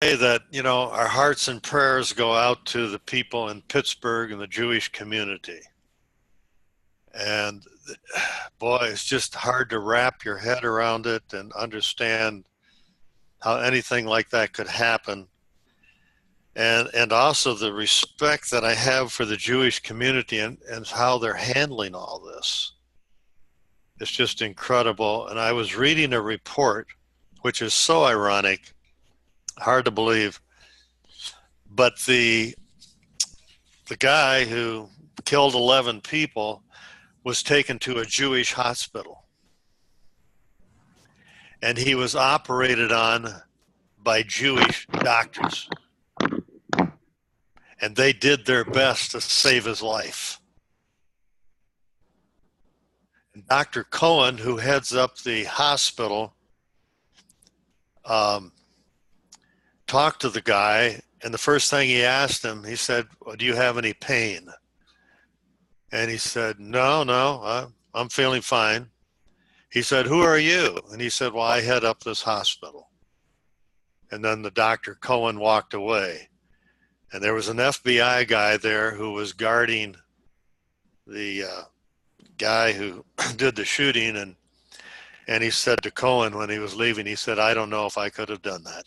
Say that, our hearts and prayers go out to the people in Pittsburgh and the Jewish community. And boy, it's just hard to wrap your head around it and understand how anything like that could happen. And also the respect that I have for the Jewish community and how they're handling all this. It's just incredible. And I was reading a report, which is so ironic, hard to believe, but the guy who killed 11 people was taken to a Jewish hospital. And he was operated on by Jewish doctors. And they did their best to save his life. And Dr. Cohen, who heads up the hospital, talked to the guy, and the first thing he asked him, he said, well, do you have any pain? And he said, no, I'm feeling fine. He said, who are you? And he said, well, I head up this hospital. And then the Dr. Cohen walked away. And there was an FBI guy there who was guarding the guy who did the shooting. And he said to Cohen when he was leaving, he said, I don't know if I could have done that.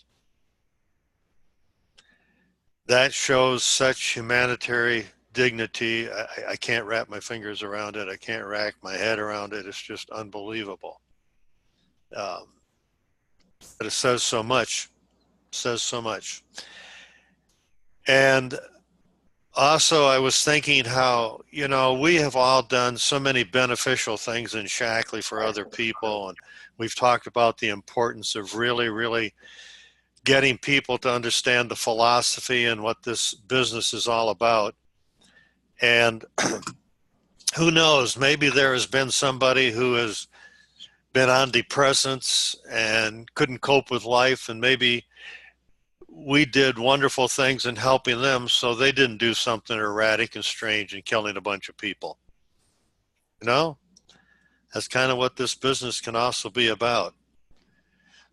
That shows such humanitarian dignity. I can't wrap my fingers around it. I can't rack my head around it. It's just unbelievable. But it says so much. It says so much. And also I was thinking how, we have all done so many beneficial things in Shackley for other people. And we've talked about the importance of really, really getting people to understand the philosophy and what this business is all about. And who knows, maybe there has been somebody who has been on depressants and couldn't cope with life, and maybe we did wonderful things in helping them so they didn't do something erratic and strange and killing a bunch of people. That's kind of what this business can also be about.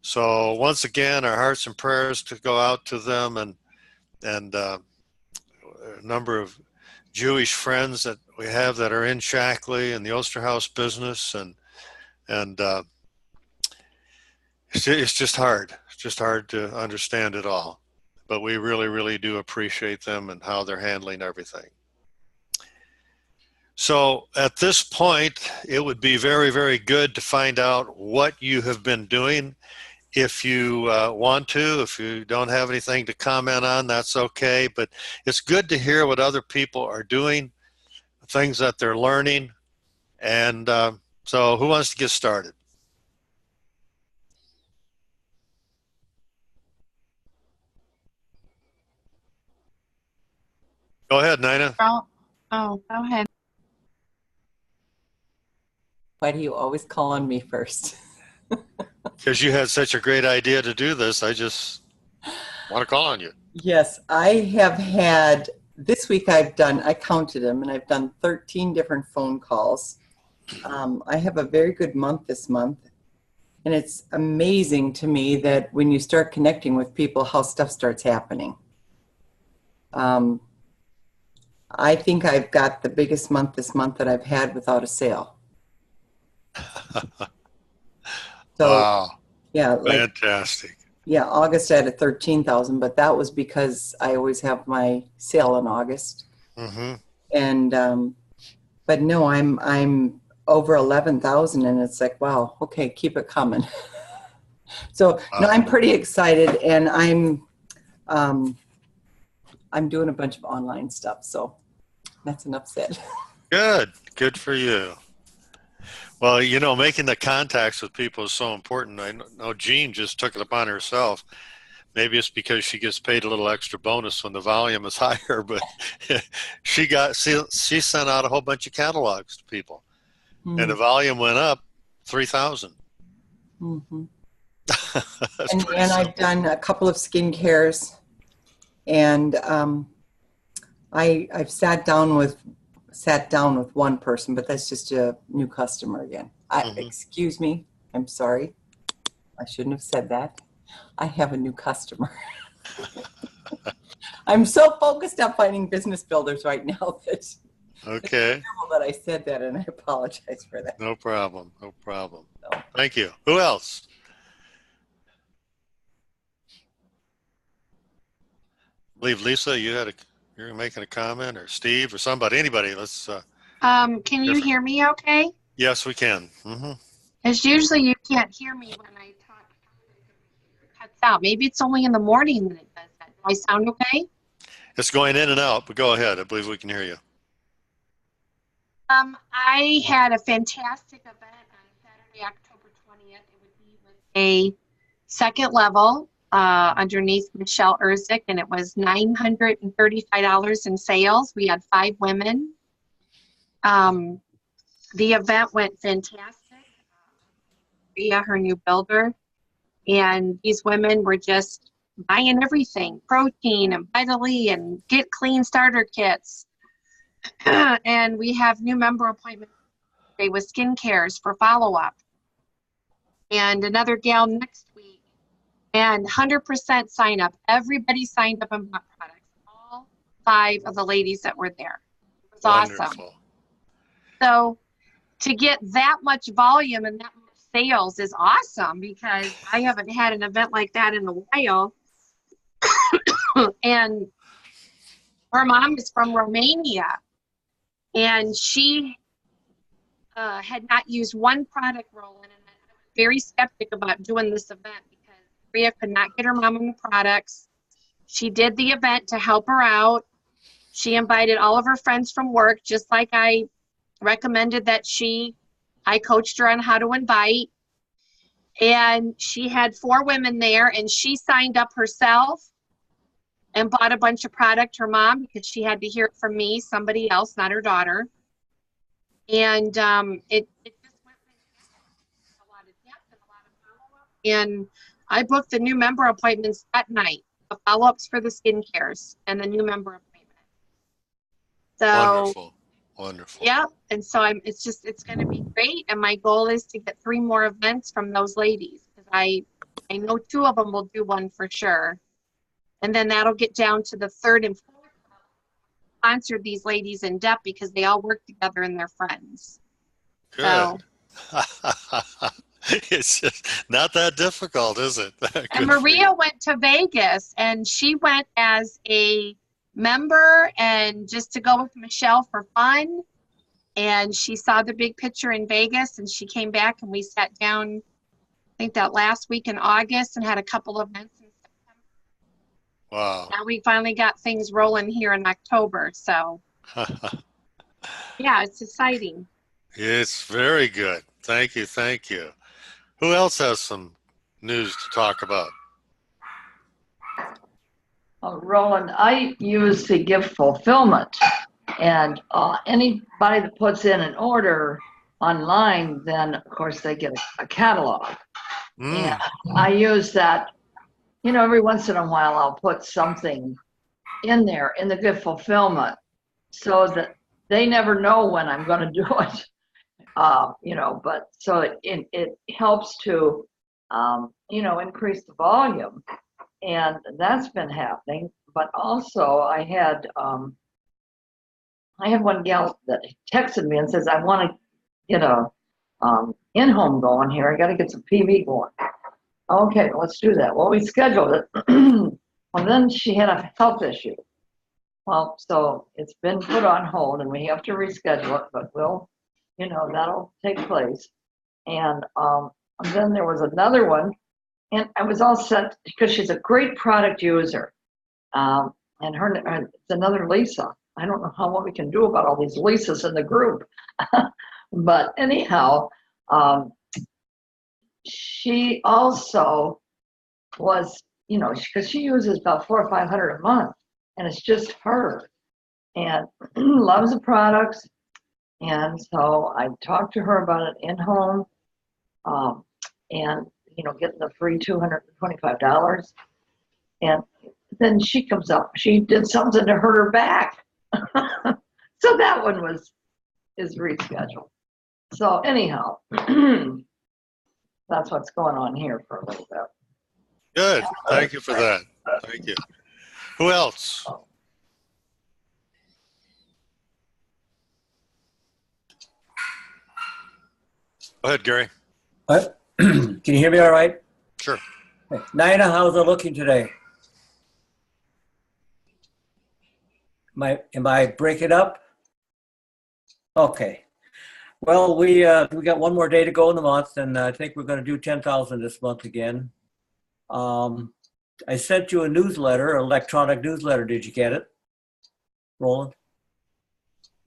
So once again, our hearts and prayers to go out to them and a number of Jewish friends that we have that are in Shackley and the Osterhaus business, and it's just hard. It's just hard to understand it all. But we really, really do appreciate them and how they're handling everything. So at this point, it would be very, very good to find out what you have been doing. If you want to, if you don't have anything to comment on, that's okay. But it's good to hear what other people are doing, things that they're learning. And so who wants to get started? Go ahead, Nina. Oh, go ahead. Why do you always call on me first? Because you had such a great idea to do this, I just want to call on you. Yes, I have had, this week I counted them, and I've done 13 different phone calls. I have a very good month this month, and it's amazing to me that when you start connecting with people, how stuff starts happening. I think I've got the biggest month this month that I've had without a sale. So, wow. Yeah. Fantastic. Yeah, August I had a 13,000, but that was because I always have my sale in August. Mm-hmm. And, but no, I'm over 11,000, and it's like, wow, okay, keep it coming. So no, I'm pretty excited, and I'm doing a bunch of online stuff. So that's enough said. Good for you. Well, making the contacts with people is so important. I know Jean just took it upon herself. Maybe it's because she gets paid a little extra bonus when the volume is higher, but she sent out a whole bunch of catalogs to people, and the volume went up 3,000. Mm-hmm. and I've done a couple of skin cares, and I've sat down with one person, but that's just a new customer again. Excuse me, I'm sorry. I shouldn't have said that. I have a new customer. I'm so focused on finding business builders right now that Okay. that I said that, and I apologize for that. No problem. No problem. So, Thank you. Who else? I believe Lisa, you're making a comment, or Steve, or somebody, anybody. Let's. Can you hear me okay? Yes, we can. Mm-hmm. As usually you can't hear me when I talk. It cuts out. Maybe it's only in the morning that it does that. Do I sound okay? It's going in and out, but go ahead. I believe we can hear you. I had a fantastic event on Saturday, October 20th. It would be with a second level underneath Michelle Erzik, and it was $935 in sales. We had 5 women. The event went fantastic. Maria, her new builder, and these women were just buying everything, protein and Vitally and Get Clean starter kits. And we have new member appointments today with skincare for follow-up. And another gal next week. And 100% sign up. Everybody signed up and bought products. All 5 of the ladies that were there. It was Wonderful. awesome. So to get that much volume and that much sales is awesome, because I haven't had an event like that in a while. And her mom is from Romania, and she had not used one product, Roland, and I was very skeptic about doing this event because Maria could not get her mom on the products. She did the event to help her out. She invited all of her friends from work, just like I recommended that I coached her on how to invite. And she had 4 women there, and she signed up herself and bought a bunch of product, her mom, because she had to hear it from me, somebody else, not her daughter. And it just went fantastic. A lot of depth and a lot of follow-up. And I booked the new member appointments that night, the follow-ups for the skincares and the new member appointment. So Wonderful. Wonderful. yeah, and so it's going to be great. And my goal is to get 3 more events from those ladies, because I know 2 of them will do one for sure. And then that'll get down to the 3rd and 4th. Sponsored these ladies in depth because they all work together and they're friends. Good. So, It's just not that difficult, is it? and Maria went to Vegas, and she went as a member and just to go with Michelle for fun. And she saw the big picture in Vegas, and she came back, and we sat down, I think that last week in August, and had a couple of events in September. Wow. Now we finally got things rolling here in October. So yeah, it's exciting. It's very good. Thank you. Thank you. Who else has some news to talk about? Roland, I use the gift fulfillment, and anybody that puts in an order online, then of course they get a catalog. And I use that, every once in a while I'll put something in there in the gift fulfillment so that they never know when I'm going to do it. But so it helps to, increase the volume, and that's been happening. But also I had one gal that texted me and says, I want to get a in-home going here. I got to get some PV going. Okay, let's do that. Well, we scheduled it. Well, then she had a health issue. Well, so it's been put on hold and we have to reschedule it, but that'll take place. And then there was another one, and I was all set because she's a great product user. And it's another Lisa. I don't know what we can do about all these Lisas in the group. But anyhow, she also was, because she uses about 400 or 500 a month, and it's just her, and loves the products. And so I talked to her about it in home, and getting the free $225. And then she comes up, she did something to hurt her back. So that one is rescheduled. So anyhow, that's what's going on here for a little bit. Good. Thank you for that. Thank you. Who else? Go ahead, Gary. What? Can you hear me all right? Sure. Nina, how's it looking today? Am I breaking up? Okay. Well, we got one more day to go in the month, and I think we're going to do 10,000 this month again. I sent you a newsletter, electronic newsletter. Did you get it, Roland?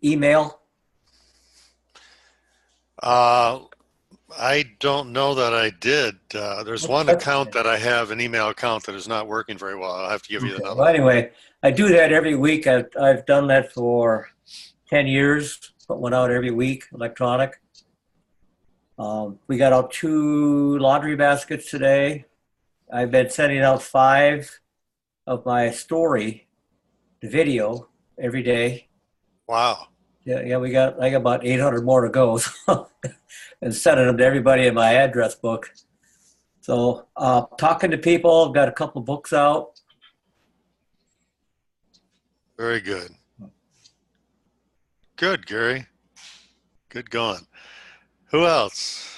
Email? I don't know that I did. There's one account that I have, an email account that is not working very well. I'll have to give you Okay. another. Well, anyway, I do that every week. I've done that for 10 years. Put one out every week, electronic. We got out 2 laundry baskets today. I've been sending out 5 of my story, the video, every day. Wow. Yeah, I got about 800 more to go, so, and sending them to everybody in my address book. So talking to people, I've got a couple books out. Very good. Good, Gary. Good going. Who else?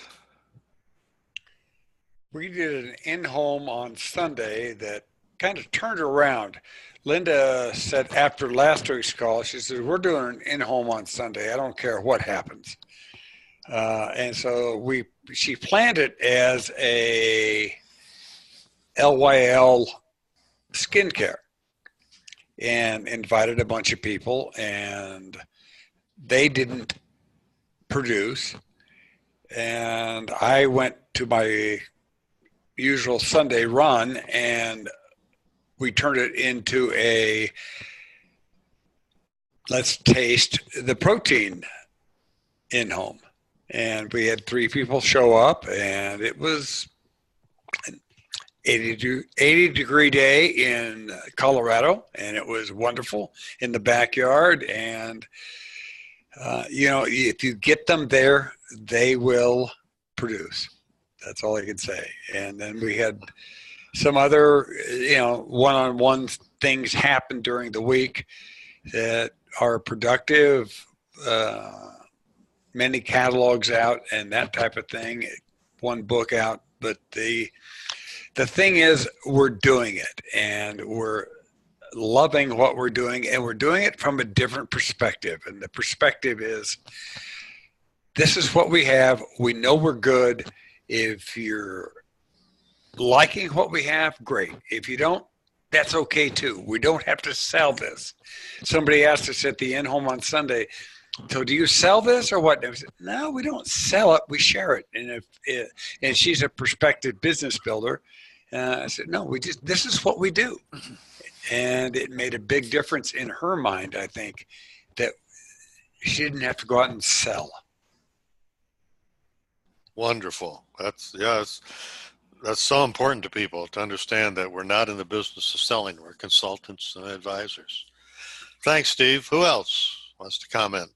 We did an in-home on Sunday that kind of turned around. Linda said after last week's call, she said, we're doing an in-home on Sunday. I don't care what happens. And so she planned it as a LYL skincare and invited a bunch of people, and they didn't produce. And I went to my usual Sunday run, and we turned it into a let's taste the protein in home. And we had 3 people show up, and it was an 80-degree day in Colorado, and it was wonderful in the backyard. And if you get them there, they will produce. That's all I can say. And then we had some other, one-on-one things happen during the week that are productive, many catalogs out and that type of thing, 1 book out. But the thing is, we're doing it, and we're loving what we're doing, and we're doing it from a different perspective. And the perspective is, this is what we have. We know we're good. If you're liking what we have, great. If you don't, that's okay too. We don't have to sell this. Somebody asked us at the in-home on Sunday, so do you sell this or what? And I said, no, we don't sell it. We share it. And she's a prospective business builder. I said, no, this is what we do. And it made a big difference in her mind, I think, that she didn't have to go out and sell. Wonderful. That's so important to people to understand that we're not in the business of selling. We're consultants and advisors. Thanks, Steve. Who else wants to comment?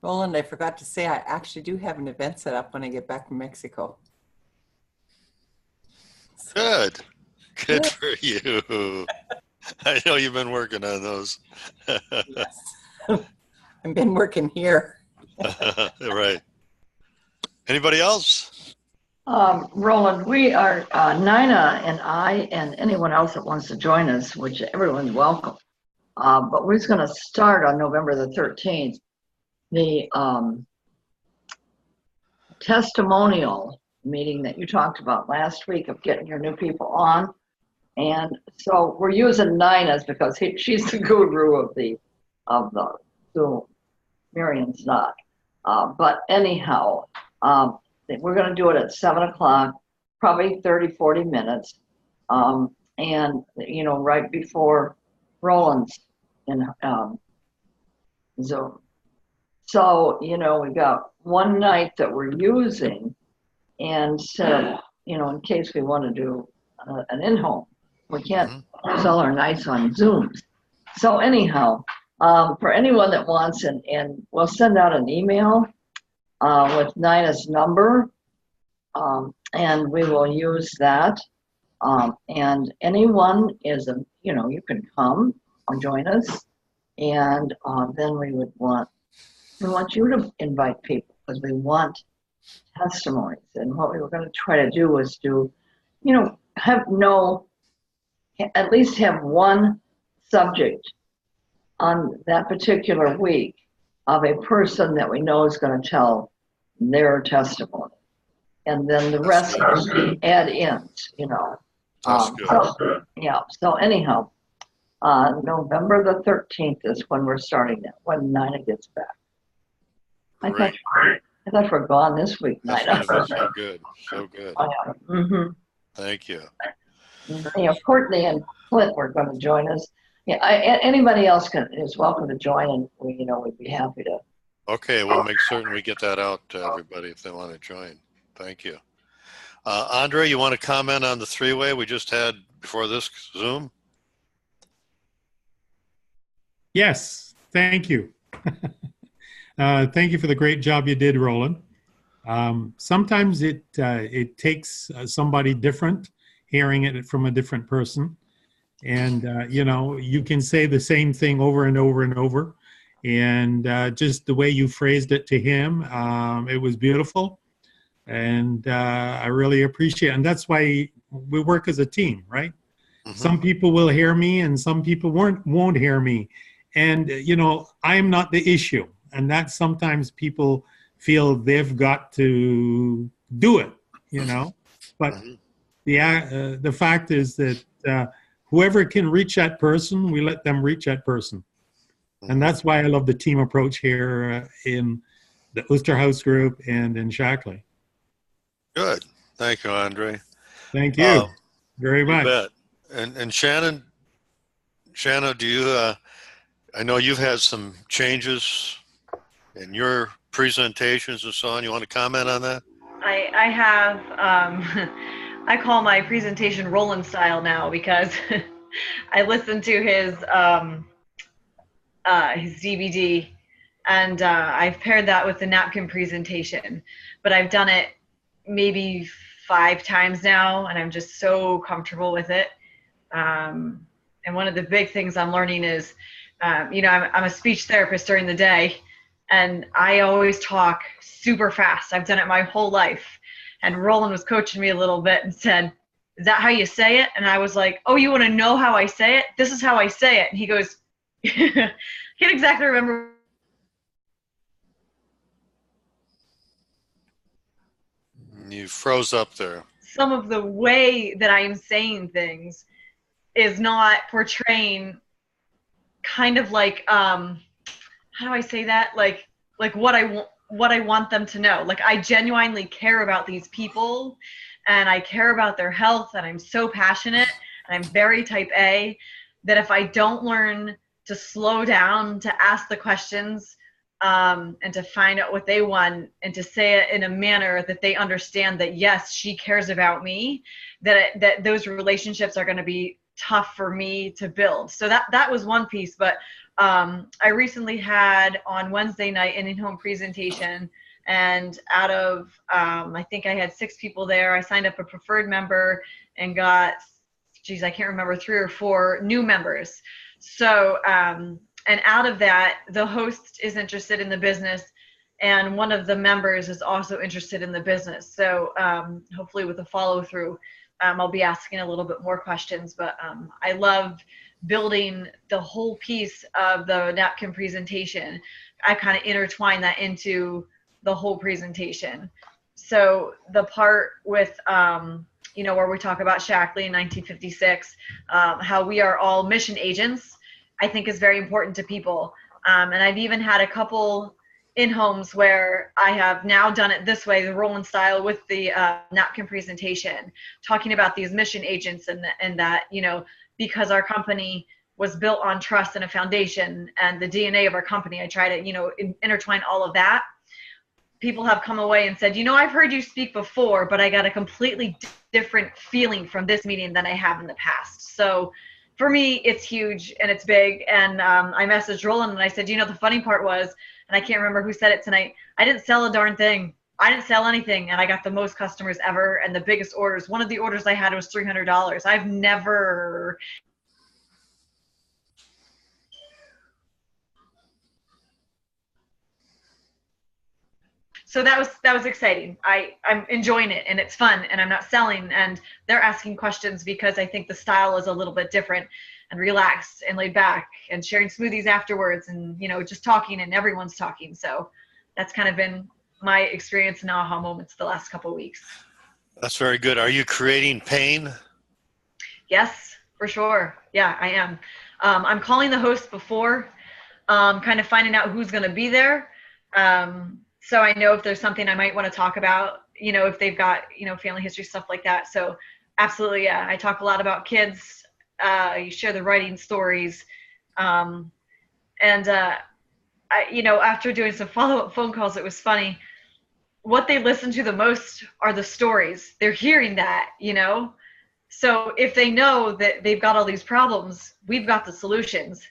Roland, I forgot to say I actually do have an event set up when I get back from Mexico. Good. Good for you. I know you've been working on those. Yes. I've been working here. Right. Anybody else? Roland, we are, Nina and I and anyone else that wants to join us, which everyone's welcome. But we're just going to start on November the 13th. The testimonial meeting that you talked about last week of getting your new people on. And so we're using Nina's because she's the guru of the Zoom. Marion's not. But anyhow, we're going to do it at 7 o'clock, probably 30, 40 minutes. And, right before Roland's in Zoom. So, we've got one night that we're using, and so, in case we want to do an in-home, we can't use all our nights on Zooms. So anyhow, for anyone that wants, and we'll send out an email with Nina's number, And we will use that. And anyone is, you can come or join us. And then we want you to invite people because we want testimonies. And what we were going to try to do was at least have one subject on that particular week of a person that we know is going to tell their testimony. And then the rest add-ins, That's good. So anyhow, November the 13th is when we're starting that, when Nina gets back. I thought we're gone this week, Nina. That's so good. So good. Mm-hmm. Thank you. Courtney and Clint were going to join us. Yeah, anybody else is welcome to join, and we'd be happy to. Okay, we'll make certain we get that out to everybody if they want to join. Thank you. Andre, you want to comment on the three-way we just had before this Zoom? Yes, thank you. Thank you for the great job you did, Roland. Sometimes it takes somebody different hearing it from a different person. And, you can say the same thing over and over and over. And just the way you phrased it to him, it was beautiful. And I really appreciate it. And that's why we work as a team, right? Mm-hmm. Some people will hear me and some people won't hear me. And, I'm not the issue. And that sometimes people feel they've got to do it, But the fact is that whoever can reach that person, we let them reach that person. And that's why I love the team approach here in the Osterhaus group and in Shackley. Good. Thank you, Andre. Thank you very much. You bet. And Shannon, do you, I know you've had some changes in your presentations and so on. You want to comment on that? I have, I call my presentation Roland style now because I listened to his DVD and I've paired that with the napkin presentation, but I've done it maybe 5 times now and I'm just so comfortable with it. And one of the big things I'm learning is, I'm a speech therapist during the day and I always talk super fast. I've done it my whole life. And Roland was coaching me a little bit and said, "Is that how you say it?" And I was like, "Oh, you want to know how I say it? This is how I say it." And he goes, can't exactly remember. You froze up there. Some of the way that I'm saying things is not portraying kind of like, how do I say that? Like what I want them to know. Like I genuinely care about these people and I care about their health and I'm so passionate and I'm very type A that if I don't learn to slow down, to ask the questions and to find out what they want and to say it in a manner that they understand that yes, she cares about me, that those relationships are going to be tough for me to build. So that was one piece. But I recently had on Wednesday night an in-home presentation, and out of I think I had 6 people there. I signed up a preferred member and got, I can't remember, 3 or 4 new members. So and out of that, the host is interested in the business and one of the members is also interested in the business. So hopefully with the follow through, I'll be asking a little bit more questions, but I love building the whole piece of the napkin presentation. I kind of intertwine that into the whole presentation. So the part with, where we talk about Shackley in 1956, how we are all mission agents, I think is very important to people. And I've even had a couple in homes where I have now done it this way, the Roland style with the napkin presentation, talking about these mission agents and that, because our company was built on trust and a foundation and the DNA of our company, I try to, intertwine all of that. People have come away and said, I've heard you speak before, but I got a completely different feeling from this meeting than I have in the past. So for me, it's huge and it's big. And I messaged Roland and I said, the funny part was, and I can't remember who said it tonight, I didn't sell a darn thing. I didn't sell anything, and I got the most customers ever and the biggest orders. One of the orders I had was $300. I've never. So that was exciting. I'm enjoying it, and it's fun, and I'm not selling, and they're asking questions because I think the style is a little bit different and relaxed and laid back and sharing smoothies afterwards, and just talking, and everyone's talking. So that's kind of been my experience and aha moments the last couple of weeks. That's very good. Are you creating pain? Yes, for sure. Yeah, I am. I'm calling the host before, kind of finding out who's going to be there. So I know if there's something I might want to talk about, if they've got, family history, stuff like that. So absolutely, yeah. I talk a lot about kids. You share the writing stories. After doing some follow-up phone calls, it was funny. What they listen to the most are the stories. They're hearing that, So if they know that they've got all these problems, we've got the solutions.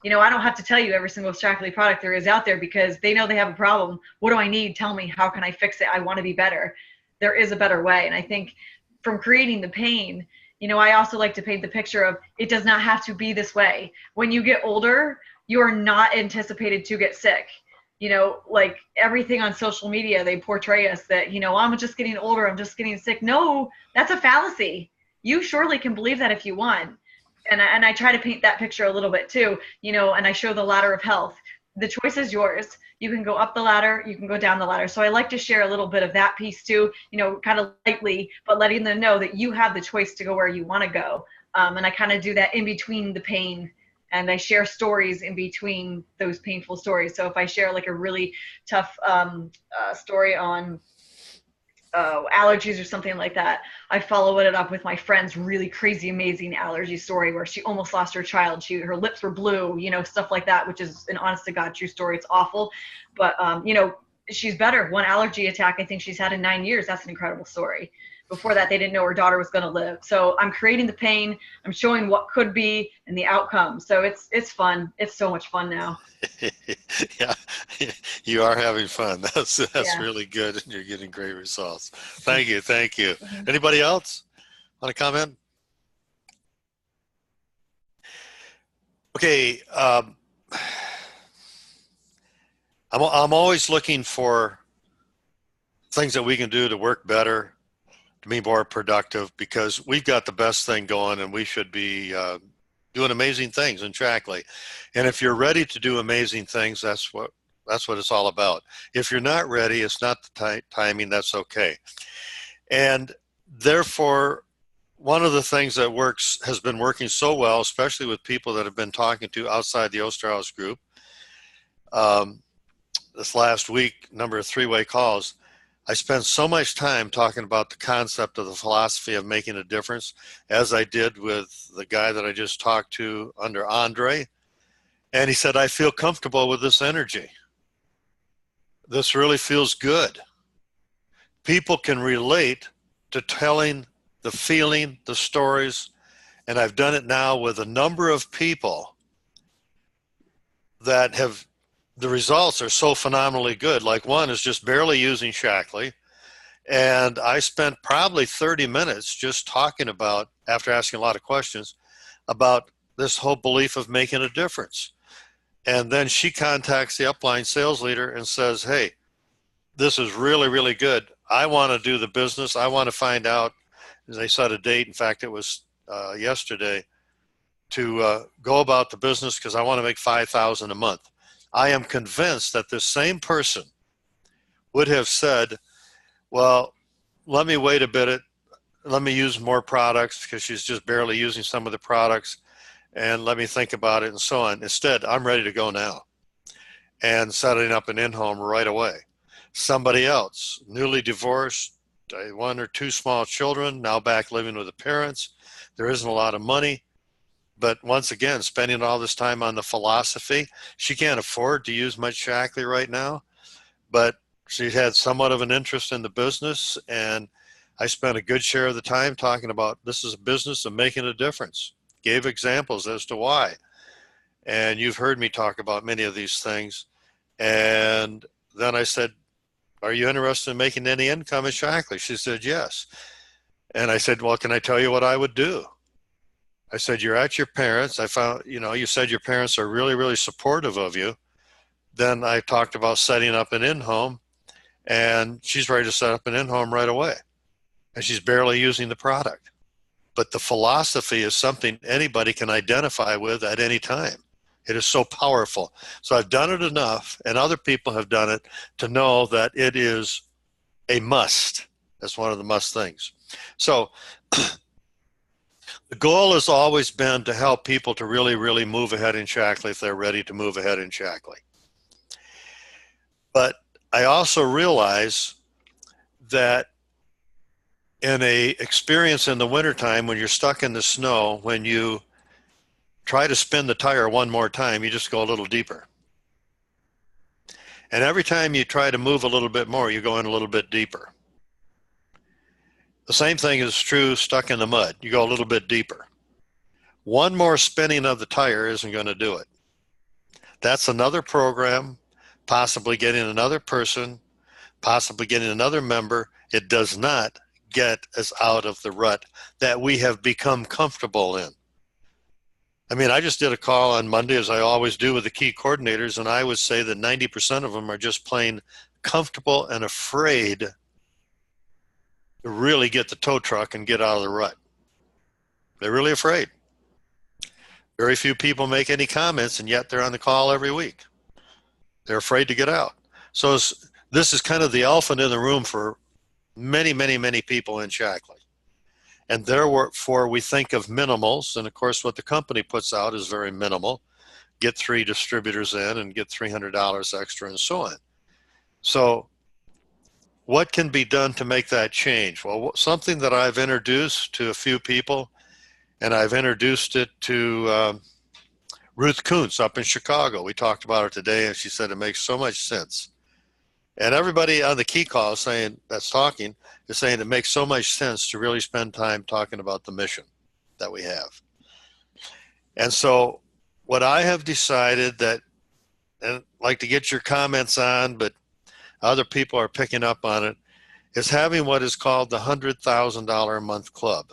I don't have to tell you every single Shackley product there is out there because they know they have a problem. What do I need? Tell me, how can I fix it? I want to be better. There is a better way. And I think from creating the pain, I also like to paint the picture of it does not have to be this way. When you get older, you are not anticipated to get sick. Like everything on social media, they portray us that, I'm just getting older, I'm just getting sick. No, that's a fallacy. You surely can believe that if you want. And I try to paint that picture a little bit too, and I show the ladder of health. The choice is yours. You can go up the ladder, you can go down the ladder. So I like to share a little bit of that piece too, kind of lightly, but letting them know that you have the choice to go where you want to go. And I kind of do that in between the pain, and I share stories in between those painful stories. So if I share like a really tough story on allergies or something like that, I follow it up with my friend's really crazy, amazing allergy story where she almost lost her child. Her lips were blue, stuff like that, which is an honest to God true story. It's awful. But, she's better. One allergy attack I think she's had in 9 years. That's an incredible story. Before that, they didn't know her daughter was going to live. So I'm creating the pain. I'm showing what could be and the outcome. So it's fun. It's so much fun now. Yeah, you are having fun. That's Yeah. really good, and you're getting great results. Thank you. Anybody else want to comment? Okay, I'm always looking for things that we can do to work better, to be more productive, because we've got the best thing going, and we should be doing amazing things in Shackley. And if you're ready to do amazing things, that's what it's all about. If you're not ready, it's not the timing. That's okay. And therefore, one of the things that has been working so well, especially with people that have been talking to outside the Osterhaus group, this last week, number of three-way calls, I spent so much time talking about the concept of the philosophy of making a difference, as I did with the guy that I just talked to under Andre. And he said, I feel comfortable with this energy. This really feels good. People can relate to telling the feeling, the stories, and I've done it now with a number of people that have, the results are so phenomenally good. Like one is just barely using Shackley. And I spent probably 30 minutes just talking about, after asking a lot of questions, about this whole belief of making a difference. And then she contacts the upline sales leader and says, hey, this is really, really good. I want to do the business. I want to find out. They set a date. In fact, it was yesterday, to go about the business because I want to make $5,000 a month. I am convinced that this same person would have said, well, let me wait a bit. Let me use more products because she's just barely using some of the products, and let me think about it and so on. Instead, I'm ready to go now and setting up an in-home right away. Somebody else, newly divorced, one or two small children, now back living with the parents. There isn't a lot of money, but once again, spending all this time on the philosophy. She can't afford to use much Shackley right now, but she had somewhat of an interest in the business, and I spent a good share of the time talking about this is a business of making a difference. Gave examples as to why. And you've heard me talk about many of these things. And then I said, are you interested in making any income in Shackley? She said, yes. And I said, well, can I tell you what I would do? I said, you're at your parents'. I found, you said your parents are really, really supportive of you. Then I talked about setting up an in-home, and she's ready to set up an in-home right away. And she's barely using the product. But the philosophy is something anybody can identify with at any time. It is so powerful. So I've done it enough, and other people have done it, to know that it is a must. That's one of the must things. So the goal has always been to help people to really, really move ahead in Shackley if they're ready to move ahead in Shackley. But I also realize that in a experience in the wintertime, when you're stuck in the snow, when you try to spin the tire one more time, you just go a little deeper. And every time you try to move a little bit more, you go in a little bit deeper. The same thing is true stuck in the mud. You go a little bit deeper. One more spinning of the tire isn't going to do it. That's another program, possibly getting another person, possibly getting another member. It does not get us out of the rut that we have become comfortable in. I mean, I just did a call on Monday, as I always do, with the key coordinators, and I would say that 90% of them are just plain comfortable and afraid to really get the tow truck and get out of the rut. They're really afraid. Very few people make any comments, and yet they're on the call every week. They're afraid to get out. So this is kind of the elephant in the room for many, many, many people in Shackley. And therefore, we think of minimals. And of course, what the company puts out is very minimal. Get 3 distributors in and get $300 extra and so on. So what can be done to make that change? Well, something that I've introduced to a few people, and I've introduced it to Ruth Kuntz up in Chicago. We talked about it today, and she said it makes so much sense. And everybody on the key call is saying it makes so much sense to really spend time talking about the mission that we have. And so what I have decided that, and I'd like to get your comments on, but other people are picking up on it, is having what is called the $100,000 a month club.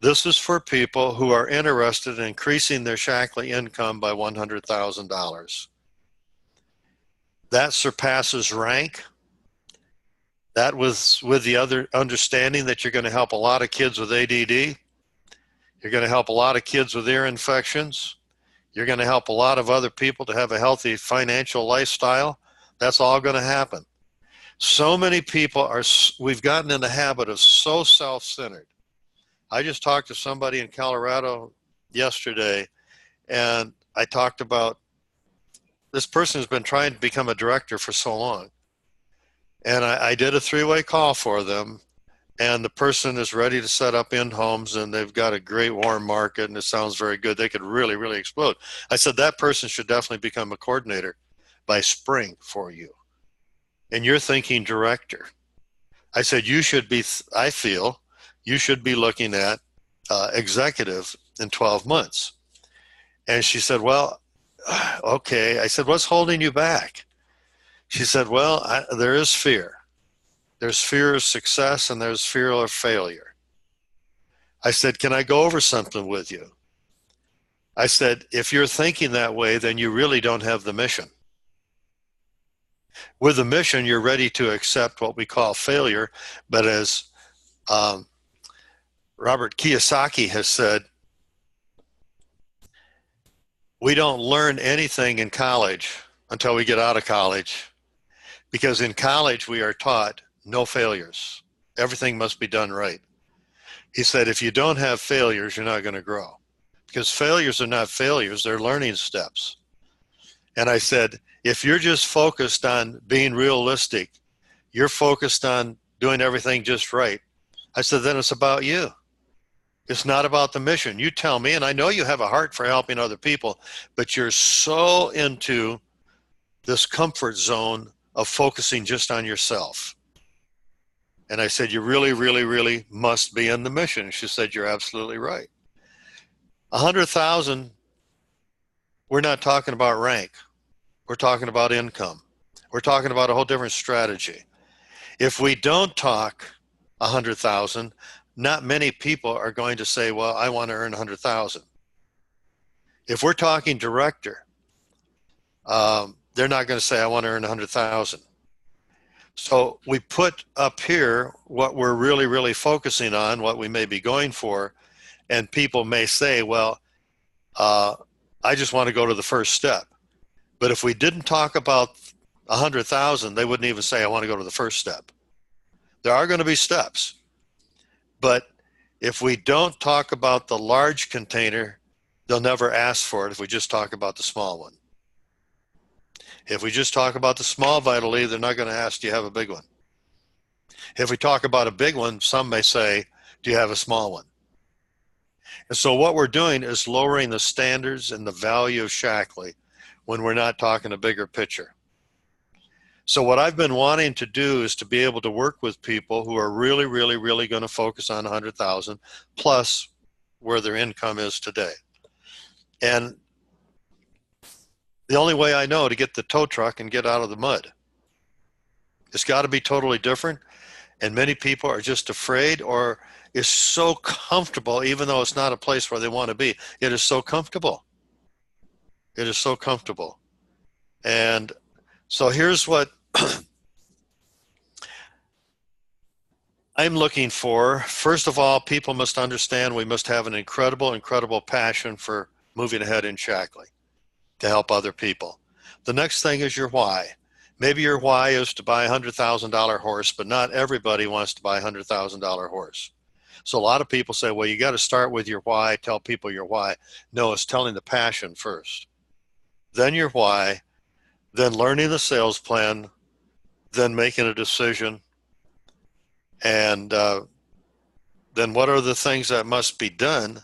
This is for people who are interested in increasing their Shackley income by $100,000. That surpasses rank. That was with the other understanding that you're going to help a lot of kids with ADD. You're going to help a lot of kids with ear infections. You're going to help a lot of other people to have a healthy financial lifestyle. That's all going to happen. So many people we've gotten in the habit of so self-centered. I just talked to somebody in Colorado yesterday, and I talked about this person has been trying to become a director for so long. And I did a 3-way call for them, and the person is ready to set up in-homes, and they've got a great warm market, and it sounds very good. They could really, really explode. I said, that person should definitely become a coordinator by spring for you. And you're thinking director. I said, I feel you should be looking at executive in 12 months. And she said, well, okay. I said, what's holding you back? She said, well, there is fear. There's fear of success and there's fear of failure. I said, can I go over something with you? I said, if you're thinking that way, then you really don't have the mission. With the mission, you're ready to accept what we call failure. But as Robert Kiyosaki has said, we don't learn anything in college until we get out of college, because in college we are taught no failures. Everything must be done right. He said, if you don't have failures, you're not going to grow, because failures are not failures, they're learning steps. And I said, if you're just focused on being realistic, you're focused on doing everything just right, I said, then it's about you. It's not about the mission. You tell me, and I know you have a heart for helping other people, but you're so into this comfort zone of focusing just on yourself. And I said, you really, really, really must be in the mission. She said, you're absolutely right. 100,000, we're not talking about rank. We're talking about income. We're talking about a whole different strategy. If we don't talk 100,000, not many people are going to say, well, I want to earn 100,000. If we're talking director, they're not going to say, I want to earn 100,000. So we put up here what we're really, really focusing on, what we may be going for, and people may say, well, I just want to go to the first step. But if we didn't talk about 100,000, they wouldn't even say, I want to go to the first step. There are going to be steps. But if we don't talk about the large container, they'll never ask for it if we just talk about the small one. If we just talk about the small Vital E, they're not going to ask, do you have a big one? If we talk about a big one, some may say, do you have a small one? And so what we're doing is lowering the standards and the value of Shackley when we're not talking a bigger picture. So what I've been wanting to do is to be able to work with people who are really, really, really going to focus on 100,000 plus where their income is today. And the only way I know to get the tow truck and get out of the mud. It's got to be totally different. And many people are just afraid or is so comfortable, even though it's not a place where they want to be. It is so comfortable. It is so comfortable. And so here's what I'm looking for. First of all, people must understand we must have an incredible, incredible passion for moving ahead in Shackley to help other people. The next thing is your why. Maybe your why is to buy a $100,000 horse, but not everybody wants to buy a $100,000 horse. So a lot of people say, well, you got to start with your why, tell people your why. No, it's telling the passion first. Then your why, then learning the sales plan, then making a decision. And then what are the things that must be done?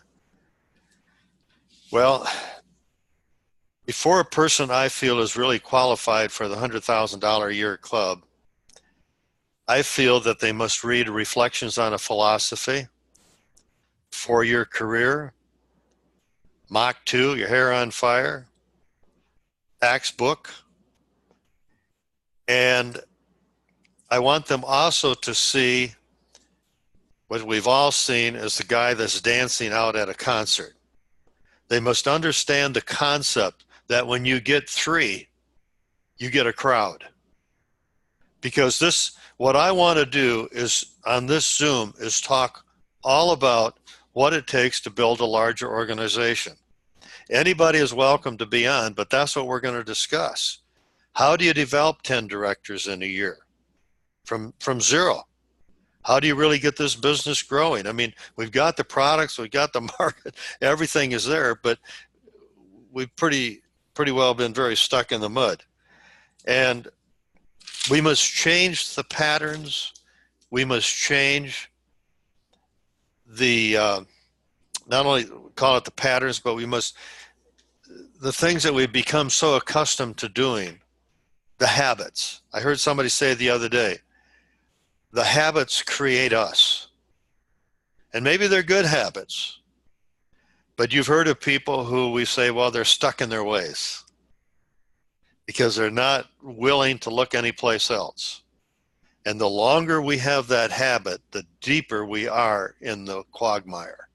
Well, before a person I feel is really qualified for the $100,000 a year club, I feel that they must read Reflections on a Philosophy, 4-year career, Mach 2, Your Hair on Fire, Axe book. And I want them also to see what we've all seen as the guy that's dancing out at a concert. They must understand the concept that when you get 3, you get a crowd. Because this, what I want to do is, on this Zoom, is talk all about what it takes to build a larger organization. Anybody is welcome to be on, but that's what we're going to discuss. How do you develop 10 directors in a year? From 0. How do you really get this business growing? I mean, we've got the products, we've got the market, everything is there, but we've pretty well been very stuck in the mud. And we must change the patterns. We must change the, not only call it the patterns, but we must, the things that we've become so accustomed to doing, the habits. I heard somebody say the other day, the habits create us. And maybe they're good habits, but you've heard of people who we say, well, they're stuck in their ways because they're not willing to look anyplace else. And the longer we have that habit, the deeper we are in the quagmire.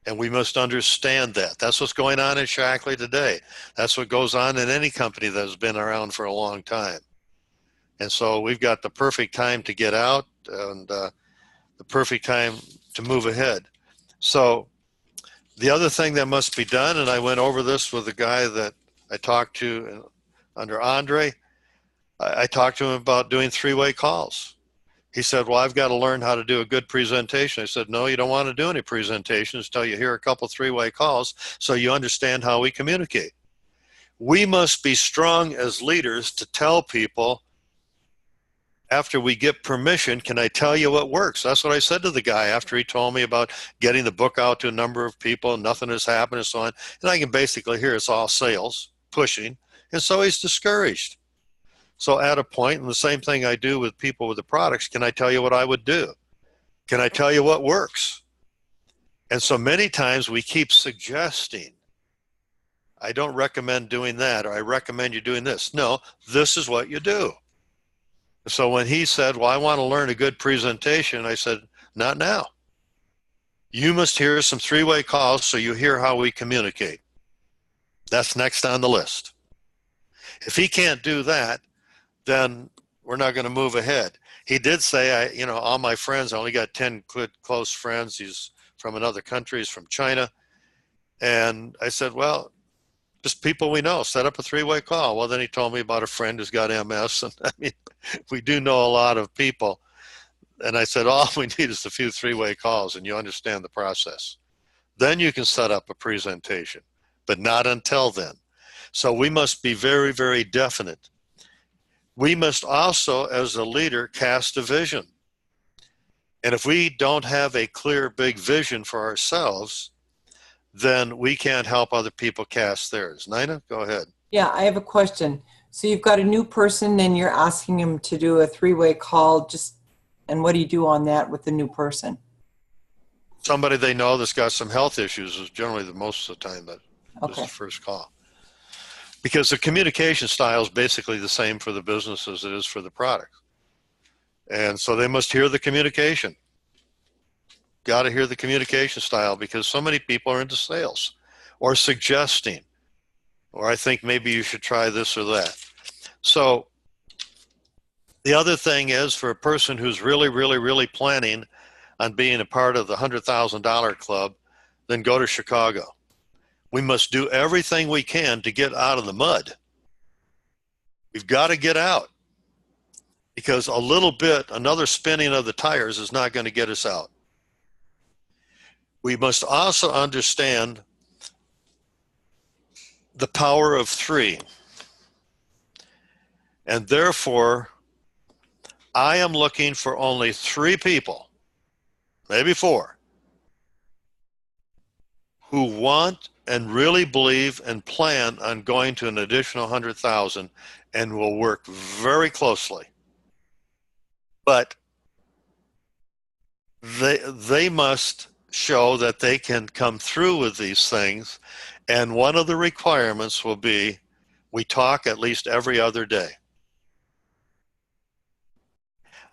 And we must understand that. That's what's going on in Shackley today. That's what goes on in any company that has been around for a long time. And so we've got the perfect time to get out and the perfect time to move ahead. So the other thing that must be done, and I went over this with the guy that I talked to under Andre, I talked to him about doing 3-way calls. He said, well, I've got to learn how to do a good presentation. I said, no, you don't want to do any presentations until you hear a couple 3-way calls so you understand how we communicate. We must be strong as leaders to tell people, after we get permission, can I tell you what works? That's what I said to the guy after he told me about getting the book out to a number of people and nothing has happened and so on. And I can basically hear it's all sales, pushing. And so he's discouraged. So at a point, and the same thing I do with people with the products, can I tell you what I would do? Can I tell you what works? And so many times we keep suggesting. I don't recommend doing that, or I recommend you doing this. No, this is what you do. So when he said, well, I want to learn a good presentation, I said, not now. You must hear some three-way calls so you hear how we communicate. That's next on the list. If he can't do that, then we're not going to move ahead. He did say, all my friends, I only got 10 good close friends. He's from another country, he's from China. And I said, well, just people we know, set up a three-way call. Well, then he told me about a friend who's got MS. And I mean, we do know a lot of people. And I said, all we need is a few three-way calls and you understand the process. Then you can set up a presentation, but not until then. So we must be very, very definite. We must also, as a leader, cast a vision. And if we don't have a clear, big vision for ourselves, then we can't help other people cast theirs. Nina, go ahead. Yeah, I have a question. So you've got a new person and you're asking them to do a three-way call. And what do you do on that with the new person? Somebody they know that's got some health issues is generally the most of the time that is the first call. Because the communication style is basically the same for the business as it is for the product. And so they must hear the communication. Got to hear the communication style, because so many people are into sales or suggesting, or I think maybe you should try this or that. So the other thing is, for a person who's really, really, really planning on being a part of the $100,000 club, then go to Chicago. We must do everything we can to get out of the mud. We've got to get out, because a little bit, another spinning of the tires is not going to get us out. We must also understand the power of three. And therefore, I am looking for only 3 people, maybe 4, who want and really believe and plan on going to an additional 100,000 and will work very closely. But they must show that they can come through with these things, and one of the requirements will be we talk at least every other day.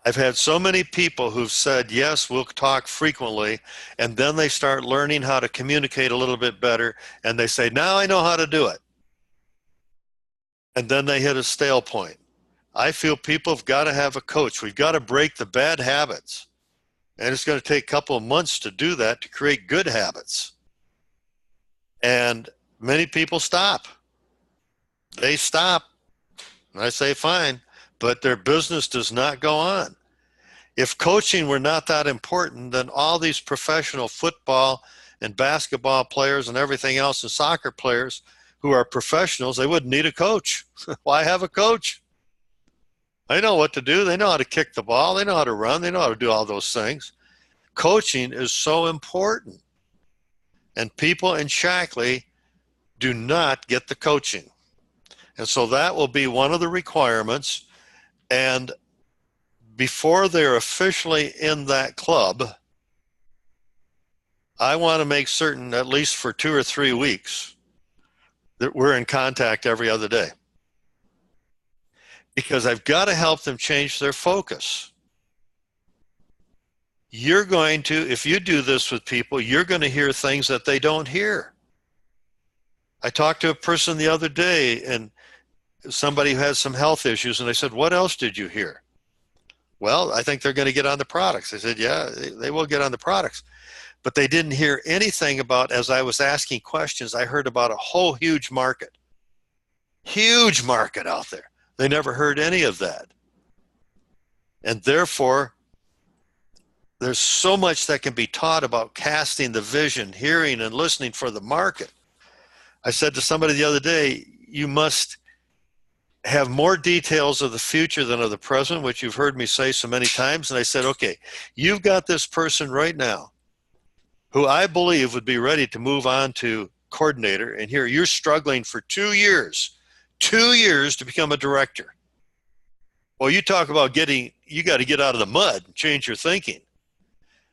I've had so many people who've said, yes, we'll talk frequently, and then they start learning how to communicate a little bit better, and they say, now I know how to do it. And then they hit a stale point. I feel people have got to have a coach. We've got to break the bad habits. And it's going to take a couple of months to do that, to create good habits. And many people stop. They stop. And I say, fine, but their business does not go on. If coaching were not that important, then all these professional football and basketball players and everything else, and soccer players who are professionals, they wouldn't need a coach. Why have a coach? They know what to do. They know how to kick the ball. They know how to run. They know how to do all those things. Coaching is so important. And people in Shackley do not get the coaching. And so that will be one of the requirements. And before they're officially in that club, I want to make certain, at least for 2 or 3 weeks, that we're in contact every other day. Because I've got to help them change their focus. You're going to, if you do this with people, you're going to hear things that they don't hear. I talked to a person the other day, and somebody who has some health issues, and I said, what else did you hear? Well, I think they're going to get on the products. I said, yeah, they will get on the products. But they didn't hear anything about, as I was asking questions, I heard about a whole huge market out there. They never heard any of that. And therefore, there's so much that can be taught about casting the vision, hearing and listening for the market. I said to somebody the other day, you must have more details of the future than of the present, which you've heard me say so many times. And I said, okay, you've got this person right now who I believe would be ready to move on to coordinator. And here you're struggling for 2 years to become a director. Well, you talk about you got to get out of the mud and change your thinking.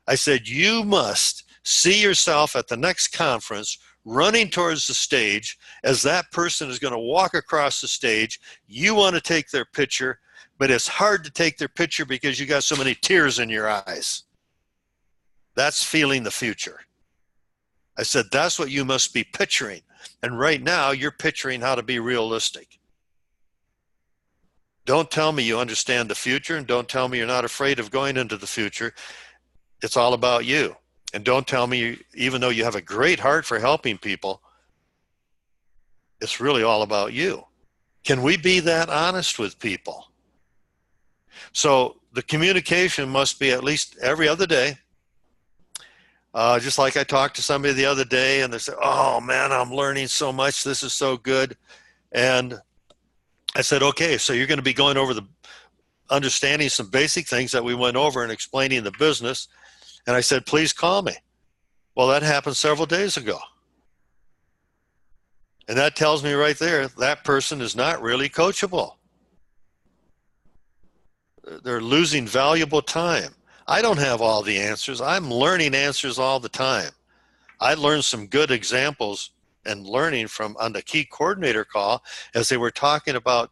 I said, you must see yourself at the next conference running towards the stage. As that person is going to walk across the stage, you want to take their picture, but it's hard to take their picture because you got so many tears in your eyes. That's feeling the future. I said, that's what you must be picturing. And right now, you're picturing how to be realistic. Don't tell me you understand the future, and don't tell me you're not afraid of going into the future. It's all about you. And don't tell me, even though you have a great heart for helping people, it's really all about you. Can we be that honest with people? So the communication must be at least every other day. Just like I talked to somebody the other day and they said, oh man, I'm learning so much. This is so good. And I said, okay, so you're going to be going over understanding some basic things that we went over and explaining the business. And I said, please call me. Well, that happened several days ago. And that tells me right there, that person is not really coachable. They're losing valuable time. I don't have all the answers. I'm learning answers all the time. I learned some good examples and learning from on the key coordinator call as they were talking about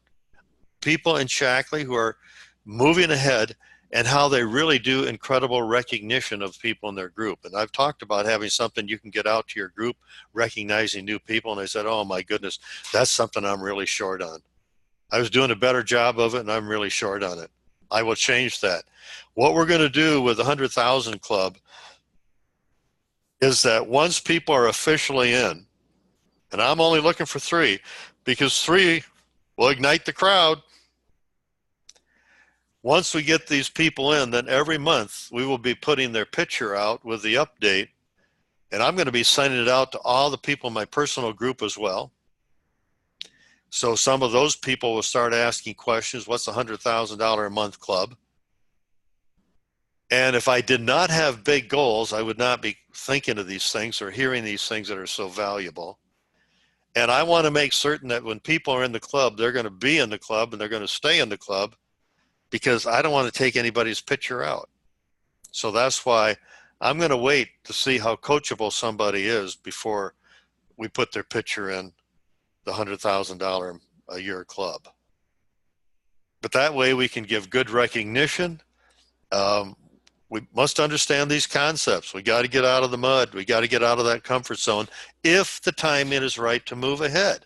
people in Shackley who are moving ahead and how they really do incredible recognition of people in their group. And I've talked about having something you can get out to your group, recognizing new people. And I said, oh my goodness, that's something I'm really short on. I was doing a better job of it and I'm really short on it. I will change that. What we're going to do with the 100,000 Club is that once people are officially in, and I'm only looking for 3, because 3 will ignite the crowd. Once we get these people in, then every month we will be putting their picture out with the update. And I'm going to be sending it out to all the people in my personal group as well. So some of those people will start asking questions. What's the $100,000 a month club? And if I did not have big goals, I would not be thinking of these things or hearing these things that are so valuable. And I want to make certain that when people are in the club, they're going to be in the club and they're going to stay in the club, because I don't want to take anybody's picture out. So that's why I'm going to wait to see how coachable somebody is before we put their picture in the $100,000 a year club. But that way we can give good recognition. We must understand these concepts. We got to get out of the mud. We got to get out of that comfort zone if the timing is right to move ahead.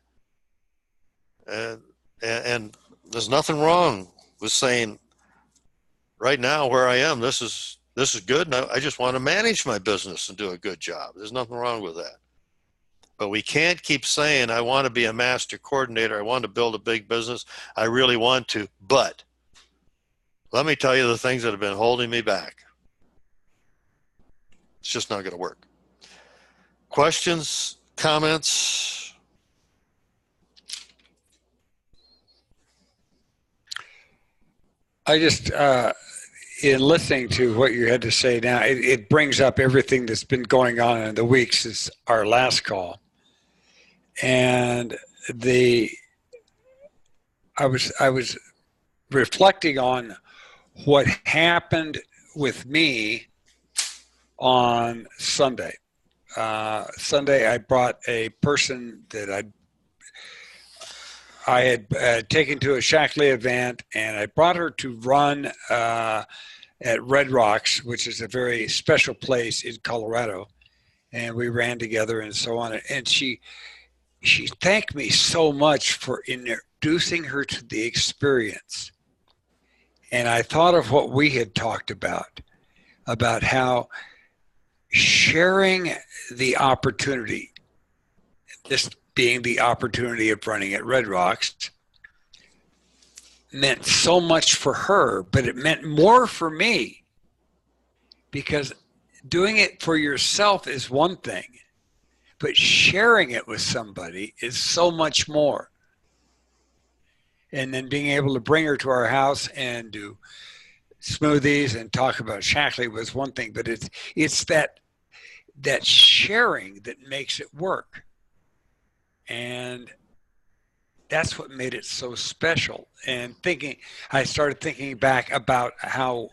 And there's nothing wrong with saying, right now where I am, this is good, and I just want to manage my business and do a good job. There's nothing wrong with that. But we can't keep saying, I want to be a master coordinator, I want to build a big business, I really want to, but let me tell you the things that have been holding me back. It's just not going to work. Questions, comments? I just, in listening to what you had to say now, it brings up everything that's been going on in the week since our last call. And I was reflecting on what happened with me on Sunday. Sunday, I brought a person that I had taken to a Shackley event, and I brought her to run at Red Rocks, which is a very special place in Colorado. And we ran together and so on. And she thanked me so much for introducing her to the experience. And I thought of what we had talked about how sharing the opportunity, this being the opportunity of running at Red Rocks, meant so much for her, but it meant more for me, because doing it for yourself is one thing, but sharing it with somebody is so much more. And then being able to bring her to our house and do smoothies and talk about Shackley was one thing, but it's that sharing that makes it work. And that's what made it so special. And I started thinking back about how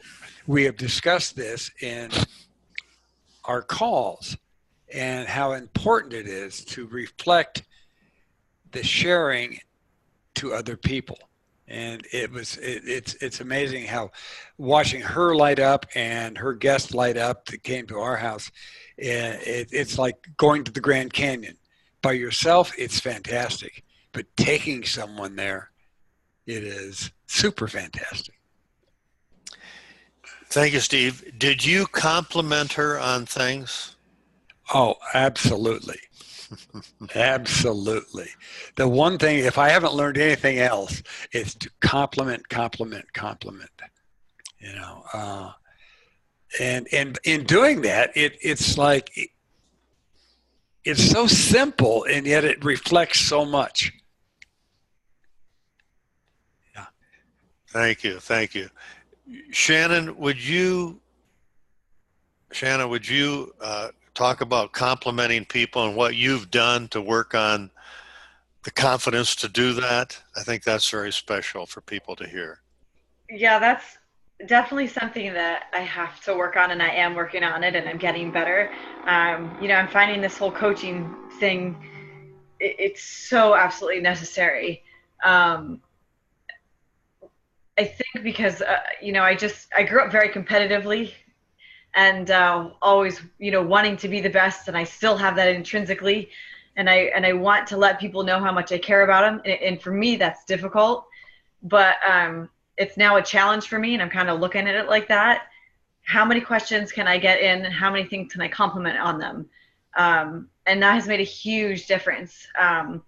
we have discussed this in our calls. and how important it is to reflect the sharing to other people. And it's amazing how watching her light up and her guests light up that came to our house. It's like going to the Grand Canyon. By yourself, it's fantastic. But taking someone there, it is super fantastic. Thank you, Steve. Did you compliment her on things? Oh, absolutely. Absolutely. The one thing, if I haven't learned anything else, is to compliment. You know, and in doing that, it's like it's so simple, and yet it reflects so much. Yeah. Thank you. Thank you. Shannon, would you talk about complimenting people and what you've done to work on the confidence to do that? I think that's very special for people to hear. Yeah, that's definitely something that I have to work on, and I am working on it, and I'm getting better. I'm finding this whole coaching thing, it's so absolutely necessary. I think because, I grew up very competitively and always, wanting to be the best, and I still have that intrinsically. And I want to let people know how much I care about them. And for me, that's difficult. But it's now a challenge for me, and I'm kind of looking at it like that. How many questions can I get in, and how many things can I compliment on them? And that has made a huge difference. And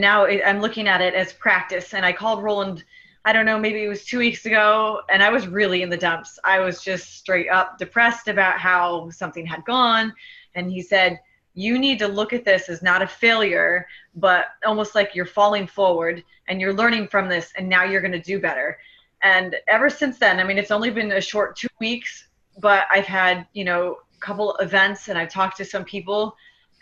now I'm looking at it as practice. And I called Roland, I don't know, maybe it was 2 weeks ago, and I was really in the dumps. I was just straight up depressed about how something had gone. And he said, you need to look at this as not a failure, but almost like you're falling forward and you're learning from this, and now you're going to do better. And ever since then, I mean, it's only been a short 2 weeks, but I've had, a couple events, and I've talked to some people,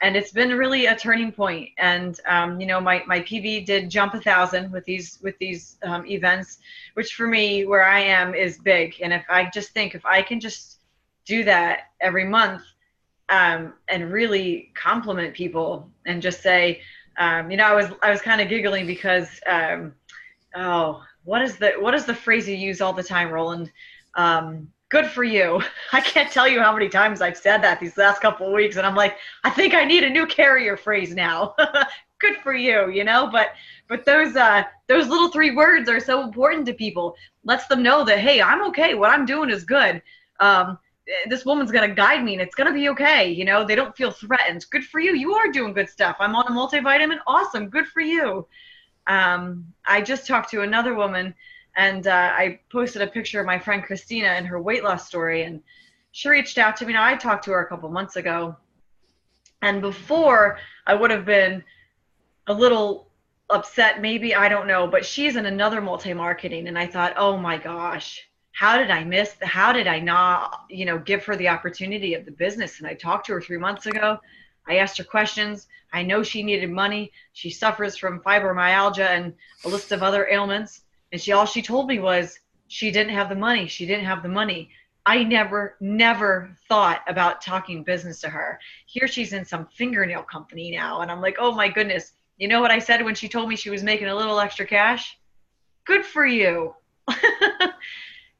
and it's been really a turning point. And my PV did jump 1,000 with these events, which for me, where I am, is big. And if I can just do that every month, and really compliment people and just say, I was kind of giggling because, what is the phrase you use all the time, Roland? Good for you. I can't tell you how many times I've said that these last couple of weeks, and I'm like, I think I need a new carrier phrase now. Good for you, But those little 3 words are so important to people. Lets them know that, hey, I'm okay. What I'm doing is good. This woman's going to guide me, and it's going to be okay. They don't feel threatened. Good for you. You are doing good stuff. I'm on a multivitamin. Awesome. Good for you. I just talked to another woman, and I posted a picture of my friend Christina and her weight loss story, and she reached out to me. Now, I talked to her a couple months ago, and before I would have been a little upset, maybe, I don't know, but she's in another multi-marketing, and I thought, oh my gosh, how did I not, give her the opportunity of the business? And I talked to her 3 months ago. I asked her questions. I know she needed money. She suffers from fibromyalgia and a list of other ailments. And all she told me was she didn't have the money. She didn't have the money. I never thought about talking business to her. Here she's in some fingernail company now. And I'm like, oh my goodness. You know what I said when she told me she was making a little extra cash? Good for you.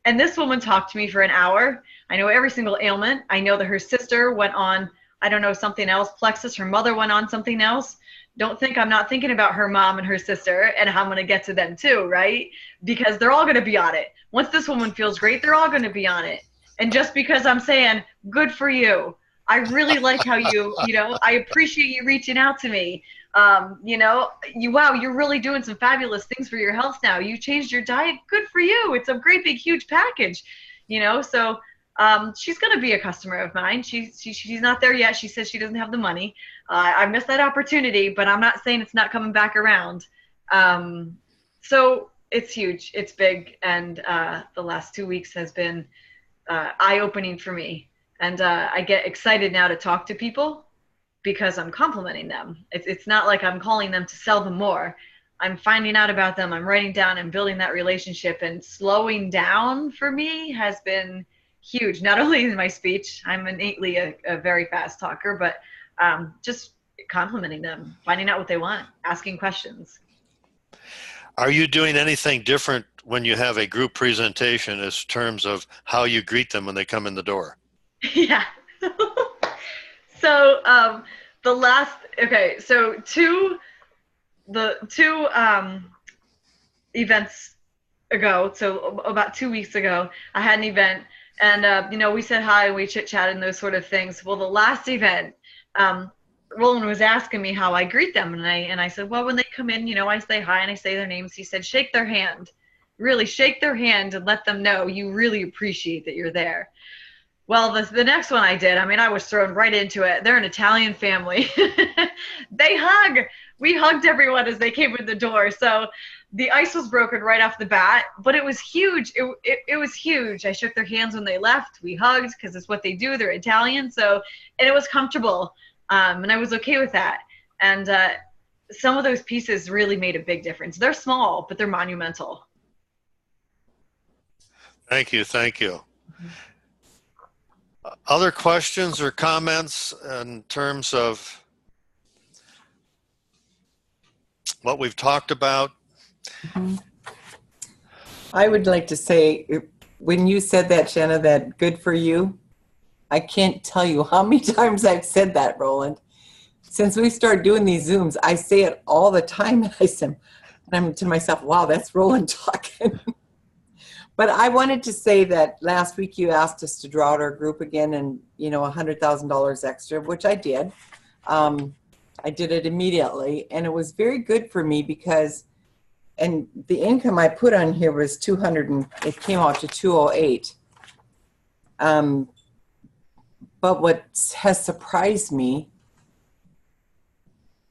And this woman talked to me for an hour. I know every single ailment. I know that her sister went on, I don't know, something else, plexus. Her mother went on something else. Don't think I'm not thinking about her mom and her sister, and I'm going to get to them too, right? Because they're all going to be on it. Once this woman feels great, they're all going to be on it. And just because I'm saying, good for you, I really like how I appreciate you reaching out to me. Wow, you're really doing some fabulous things for your health now. You changed your diet. Good for you. It's a great big huge package, so she's going to be a customer of mine. She's not there yet. She says she doesn't have the money. I missed that opportunity, but I'm not saying it's not coming back around. So it's huge. It's big. And the last 2 weeks has been eye-opening for me. And I get excited now to talk to people because I'm complimenting them. It's not like I'm calling them to sell them more. I'm finding out about them. I'm writing down and building that relationship. And slowing down for me has been huge. Not only in my speech, I'm innately a very fast talker, but just complimenting them, finding out what they want, asking questions. Are you doing anything different when you have a group presentation in terms of how you greet them when they come in the door? Yeah. So the two events ago, so about 2 weeks ago, I had an event, and we said hi, we chit chatted and those sort of things. Well, the last event, Roland was asking me how I greet them, and I said, well, when they come in, I say hi and I say their names. He said, shake their hand, really shake their hand and let them know you really appreciate that you're there. Well, the next one I did, I was thrown right into it. They're an Italian family. They hug. We hugged everyone as they came in the door. So the ice was broken right off the bat, but it was huge. It was huge. I shook their hands when they left. We hugged because it's what they do. They're Italian. And it was comfortable. And I was okay with that. And some of those pieces really made a big difference. They're small, but they're monumental. Thank you. Thank you. Other questions or comments in terms of what we've talked about? I would like to say, when you said that, Shanna, that good for you, I can't tell you how many times I've said that, Roland. Since we started doing these Zooms, I say it all the time. And I'm to myself, wow, that's Roland talking. But I wanted to say that last week you asked us to draw out our group again and, $100,000 extra, which I did. I did it immediately, and it was very good for me because, and the income I put on here was 200, and it came out to 208. But what has surprised me,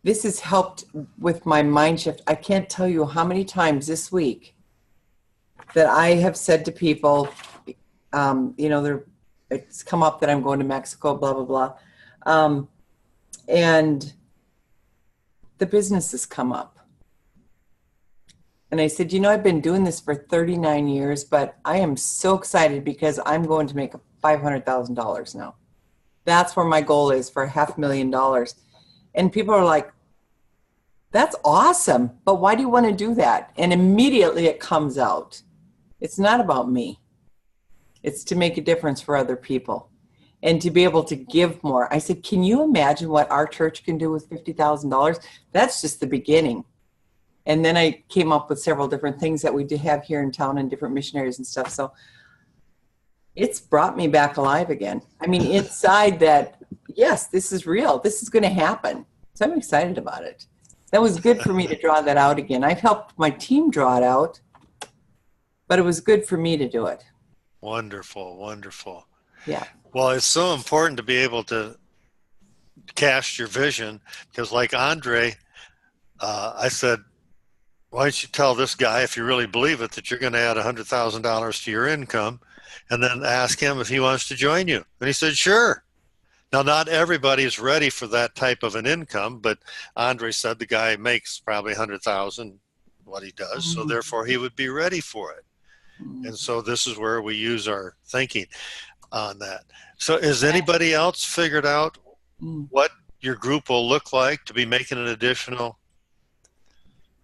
this has helped with my mind shift. I can't tell you how many times this week that I have said to people, it's come up that I'm going to Mexico, blah, blah, blah. And the business has come up. And I said, I've been doing this for 39 years, but I am so excited because I'm going to make $500,000 now. That's where my goal is, for $500,000. And people are like, that's awesome, but why do you want to do that? And immediately it comes out. It's not about me. It's to make a difference for other people and to be able to give more. I said, can you imagine what our church can do with $50,000? That's just the beginning. And then I came up with several different things that we did have here in town and different missionaries and stuff. So it's brought me back alive again. Inside that, yes, this is real. This is going to happen. So I'm excited about it. That was good for me to draw that out again. I've helped my team draw it out, but it was good for me to do it. Wonderful, wonderful. Yeah. Well, it's so important to be able to cast your vision, because like Andre, I said, why don't you tell this guy, if you really believe it, that you're going to add $100,000 to your income, and then ask him if he wants to join you. And he said, sure. Now, not everybody is ready for that type of an income, but Andre said the guy makes probably $100,000 what he does, so therefore he would be ready for it. And so this is where we use our thinking on that. So has anybody else figured out what your group will look like to be making an additional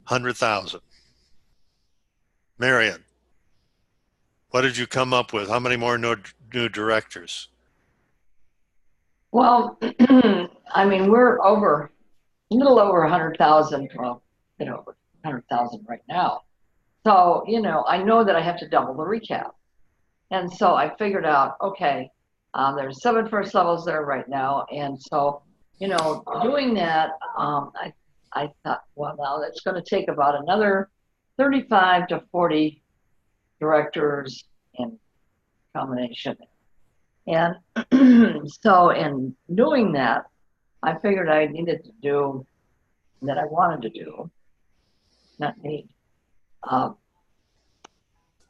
100,000? Marion, what did you come up with? How many more new directors? Well, we're a little over 100,000, well, 100,000 right now. So, I know that I have to double the recap. And so I figured out, okay, there's 7 first levels there right now. And so, doing that, I thought, well, now that's going to take about another 35 to 40 directors in combination. And so in doing that, I figured I needed to do, that I wanted to do, not need. And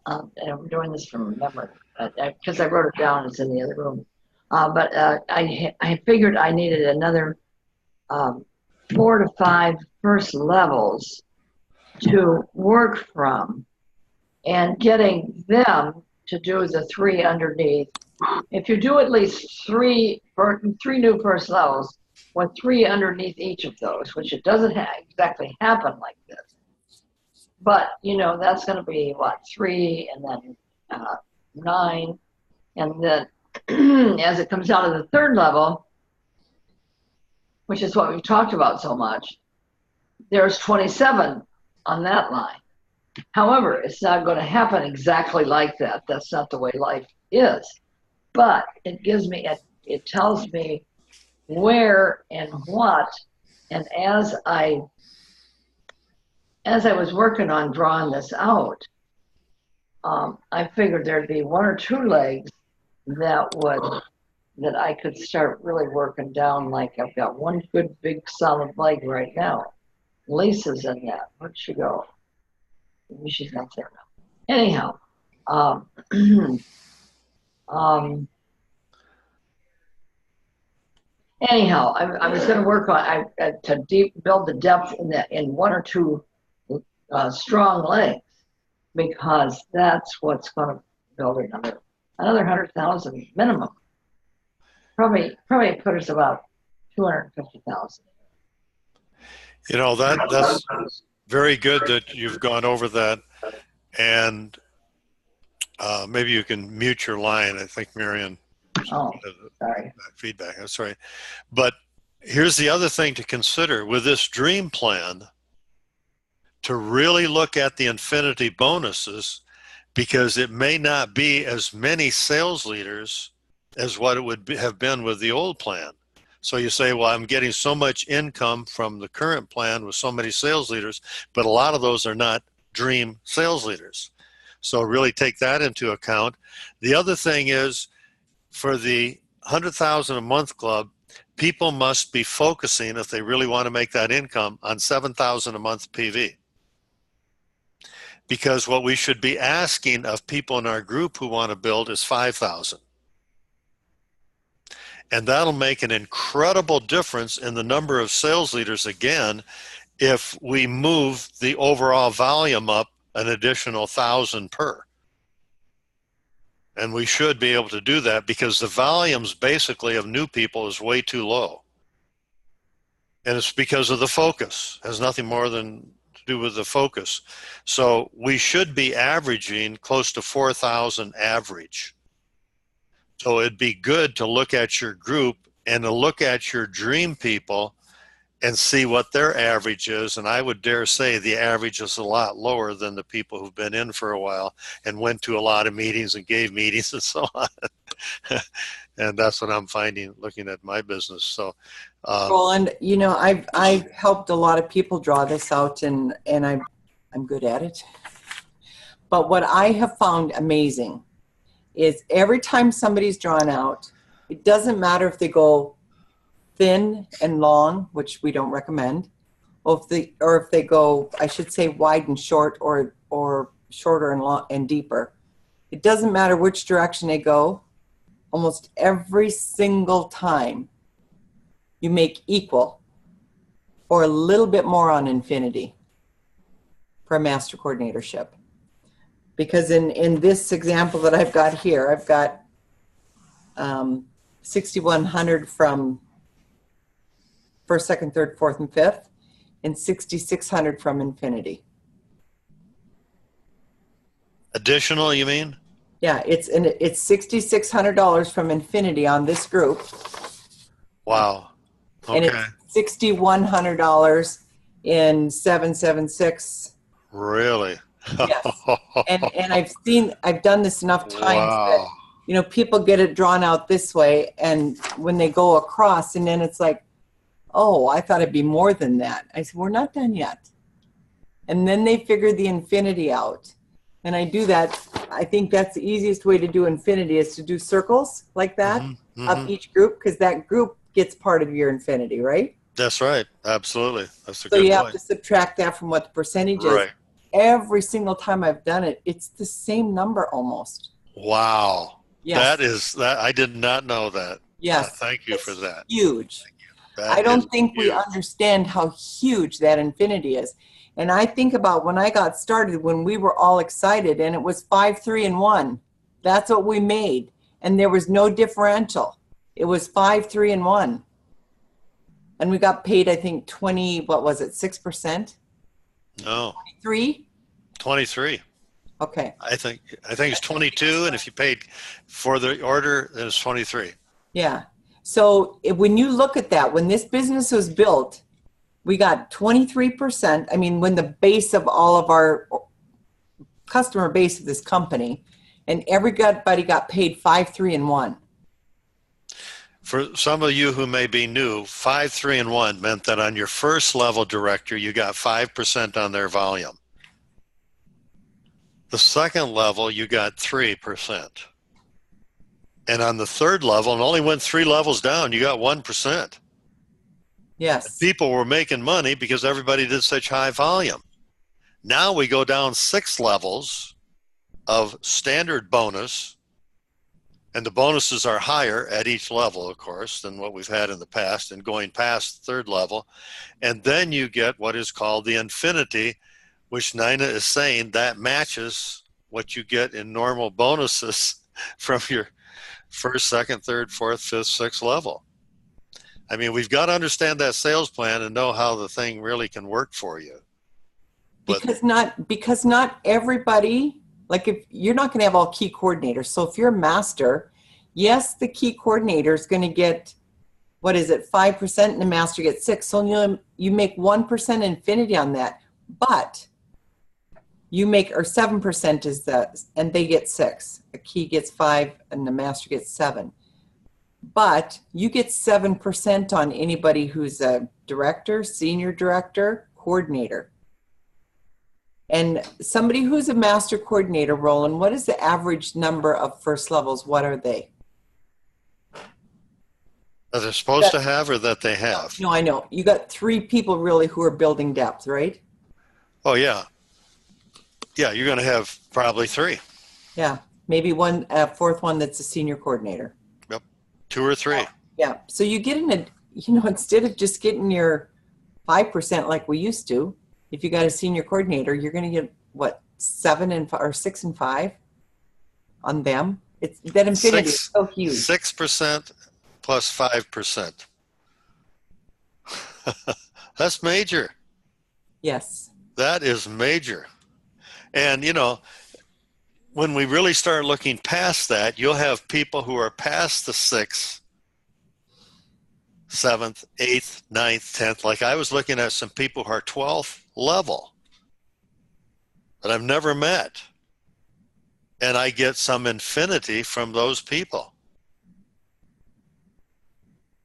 I'm doing this from memory because I wrote it down. It's in the other room. But I figured I needed another 4 to 5 first levels to work from, and getting them to do the 3 underneath if you do at least three new first levels with 3 underneath each of those, which it doesn't exactly happen like this, but you know that's going to be what, 3 and then 9, and then as it comes down to the 3rd level, which is what we've talked about so much, there's 27 on that line. However, it's not going to happen exactly like that. That's not the way life is. But it gives me, it tells me where and what. And as I was working on drawing this out, I figured there'd be 1 or 2 legs that I could start really working down. Like I've got one good big solid leg right now. Lisa's in that. Where'd she go? Maybe she's not there now. Anyhow, anyhow, I was going to work on to build the depth in 1 or 2 strong legs, because that's what's going to build another 100,000 minimum. Probably put us about 250,000. You know, that's very good that you've gone over that, and maybe you can mute your line. I think Marion Oh, sorry. feedback. That's right. But here's the other thing to consider with this dream plan: to really look at the infinity bonuses, because it may not be as many sales leaders as what it would have been with the old plan. So you say, well, I'm getting so much income from the current plan with so many sales leaders, but a lot of those are not dream sales leaders. So really take that into account. The other thing is, for the 100,000 a month club, people must be focusing, if they really want to make that income, on 7,000 a month PV. Because what we should be asking of people in our group who want to build is 5,000. And that'll make an incredible difference in the number of sales leaders, again, if we move the overall volume up an additional 1,000 per. And we should be able to do that, because the volumes basically of new people is way too low. And it's because of the focus. It has nothing more than to do with the focus. So we should be averaging close to 4,000 average. So it'd be good to look at your group and to look at your dream people and see what their average is. And I would dare say the average is a lot lower than the people who've been in for a while and went to a lot of meetings and gave meetings and so on. And that's what I'm finding looking at my business. So, Roland, you know, I've helped a lot of people draw this out, and I'm good at it. But what I have found amazing is every time somebody's drawn out, it doesn't matter if they go thin and long, which we don't recommend, or if they go, I should say, wide and short, or shorter and long and deeper. It doesn't matter which direction they go. Almost every single time, you make equal or a little bit more on infinity for a master coordinatorship. Because in this example that I've got here, I've got 6,100 from first, second, third, fourth, and fifth, and 6,600 from infinity. additional, you mean? Yeah, it's $6,600 from infinity on this group. Wow. Okay. And it's $6,100 in 776. Really? Yes. And I've done this enough times that, Wow. you know, people get it drawn out this way, and when they go across, and then it's like, oh, I thought it'd be more than that. I said, we're not done yet. And then they figure the infinity out. And I do that. I think that's the easiest way to do infinity, is to do circles like that of each group, because that group gets part of your infinity, right? That's right. Absolutely. That's a So good you have point. to subtract that from what the percentage is. Right. Every single time I've done it, it's the same number almost. Wow. Yes. That I did not know that. Yes. Thank you It's for that. Huge. That I don't is think we huge. understand how huge that infinity is. And I think about when I got started, when we were all excited, and it was 5, 3, and 1. That's what we made. and there was no differential. It was 5, 3, and 1. And we got paid, I think, 20, what was it, 6%? No, 3? 23. Okay. I think it's 22, and if you paid for the order, then it's 23. Yeah. So when you look at that, when this business was built, we got 23%. I mean, when the base of all of our customer base of this company, and everybody got paid 5, 3, and 1. For some of you who may be new, 5, 3, and 1 meant that on your first level director, you got 5% on their volume. The second level, you got 3%. And on the third level, and only went 3 levels down, you got 1%. Yes. People were making money because everybody did such high volume. Now we go down 6 levels of standard bonus, and the bonuses are higher at each level, of course, than what we've had in the past, and going past the third level. And then you get what is called the infinity, which Nina is saying that matches what you get in normal bonuses from your first, second, third, fourth, fifth, sixth level. I mean, we've got to understand that sales plan and know how the thing really can work for you. But Because not everybody, like if you're not going to have all key coordinators. So if you're a master, yes, the key coordinator is going to get, what is it, 5%, and the master gets 6. So you make 1% infinity on that, but you make, or 7% is that, and they get 6. A key gets 5 and the master gets 7. But you get 7% on anybody who's a director, senior director, coordinator. And somebody who's a master coordinator, Roland, what is the average number of first levels? What are they? that they're supposed to have or that they have? No, I know. You got 3 people really who are building depth, right? Oh, yeah. Yeah, you're going to have probably 3. Yeah, maybe one, fourth one that's a senior coordinator. Yep, 2 or 3. Yeah, so you get in a, instead of just getting your 5% like we used to, if you got a senior coordinator, you're going to get what, 7 and or 6 and 5 on them. It's that infinity is so huge. 6% plus 5%. That's major. Yes. That is major. And, when we really start looking past that, you'll have people who are past the 6th, 7th, 8th, 9th, 10th. Like I was looking at some people who are 12th level that I've never met. And I get some infinity from those people.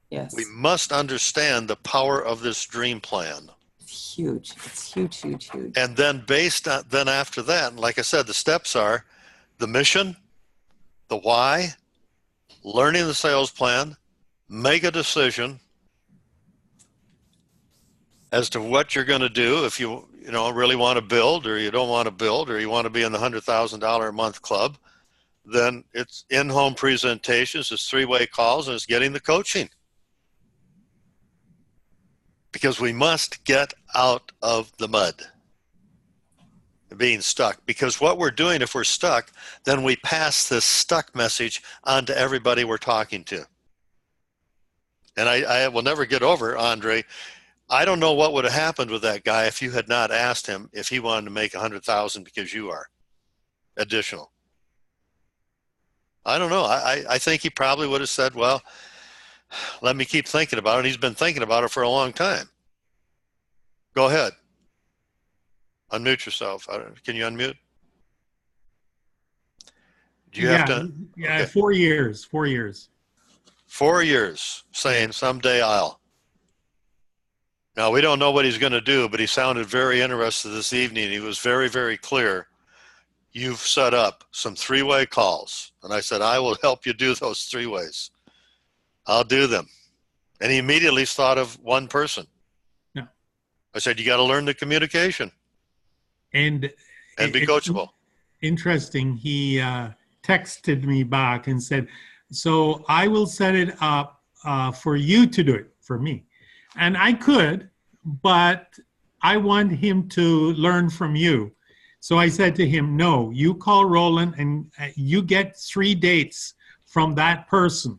Yes. We must understand the power of this dream plan. It's huge. It's huge, huge, huge. And then then after that, like I said, the steps are the mission, the why, learning the sales plan, make a decision as to what you're going to do if you really want to build, or you don't want to build, or you want to be in the $100,000 a month club. Then it's in-home presentations, it's 3-way calls, and it's getting the coaching. Because we must get out of the mud, being stuck. Because what we're doing, if we're stuck, then we pass this stuck message on to everybody we're talking to. And I will never get over, Andre, I don't know what would have happened with that guy if you had not asked him if he wanted to make 100,000 because you are additional. I don't know. I think he probably would have said, well, let me keep thinking about it. He's been thinking about it for a long time. Go ahead. Unmute yourself. Can you unmute? Do you have to? Yeah, okay. 4 years. 4 years. 4 years saying someday I'll. Now, we don't know what he's going to do, but he sounded very interested this evening. He was very, very clear. You've set up some 3-way calls. And I said, I will help you do those 3 ways. I'll do them. And he immediately thought of one person. Yeah. I said, you got to learn the communication. And be coachable. Interesting. He texted me back and said, so I will set it up for you to do it for me. And I could, but I want him to learn from you. So I said to him, no, you call Roland and you get 3 dates from that person.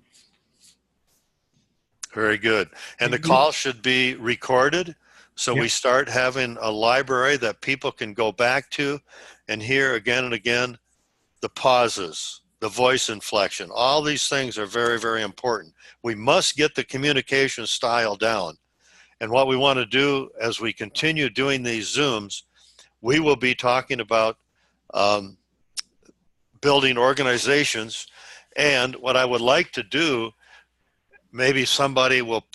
Very good. And the Mhm. call should be recorded. So we Yep. start having a library that people can go back to and hear again and again the pauses, the voice inflection. All these things are very, very important. We must get the communication style down. And what we want to do as we continue doing these Zooms, we will be talking about building organizations. And what I would like to do, maybe somebody will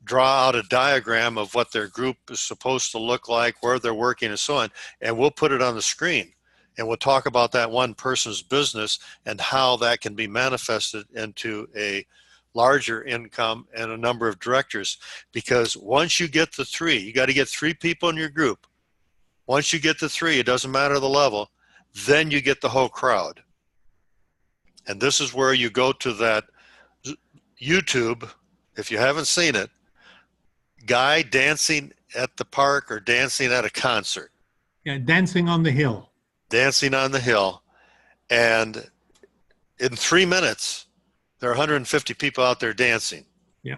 draw out a diagram of what their group is supposed to look like, where they're working and so on, and we'll put it on the screen. And we'll talk about that one person's business and how that can be manifested into a larger income and a number of directors. Because once you get to 3, you got to get 3 people in your group. Once you get to 3, it doesn't matter the level, then you get the whole crowd. And this is where you go to that YouTube, if you haven't seen it, guy dancing at the park or dancing at a concert. Yeah, dancing on the hill. Dancing on the hill. And in 3 minutes, there are 150 people out there dancing. Yeah.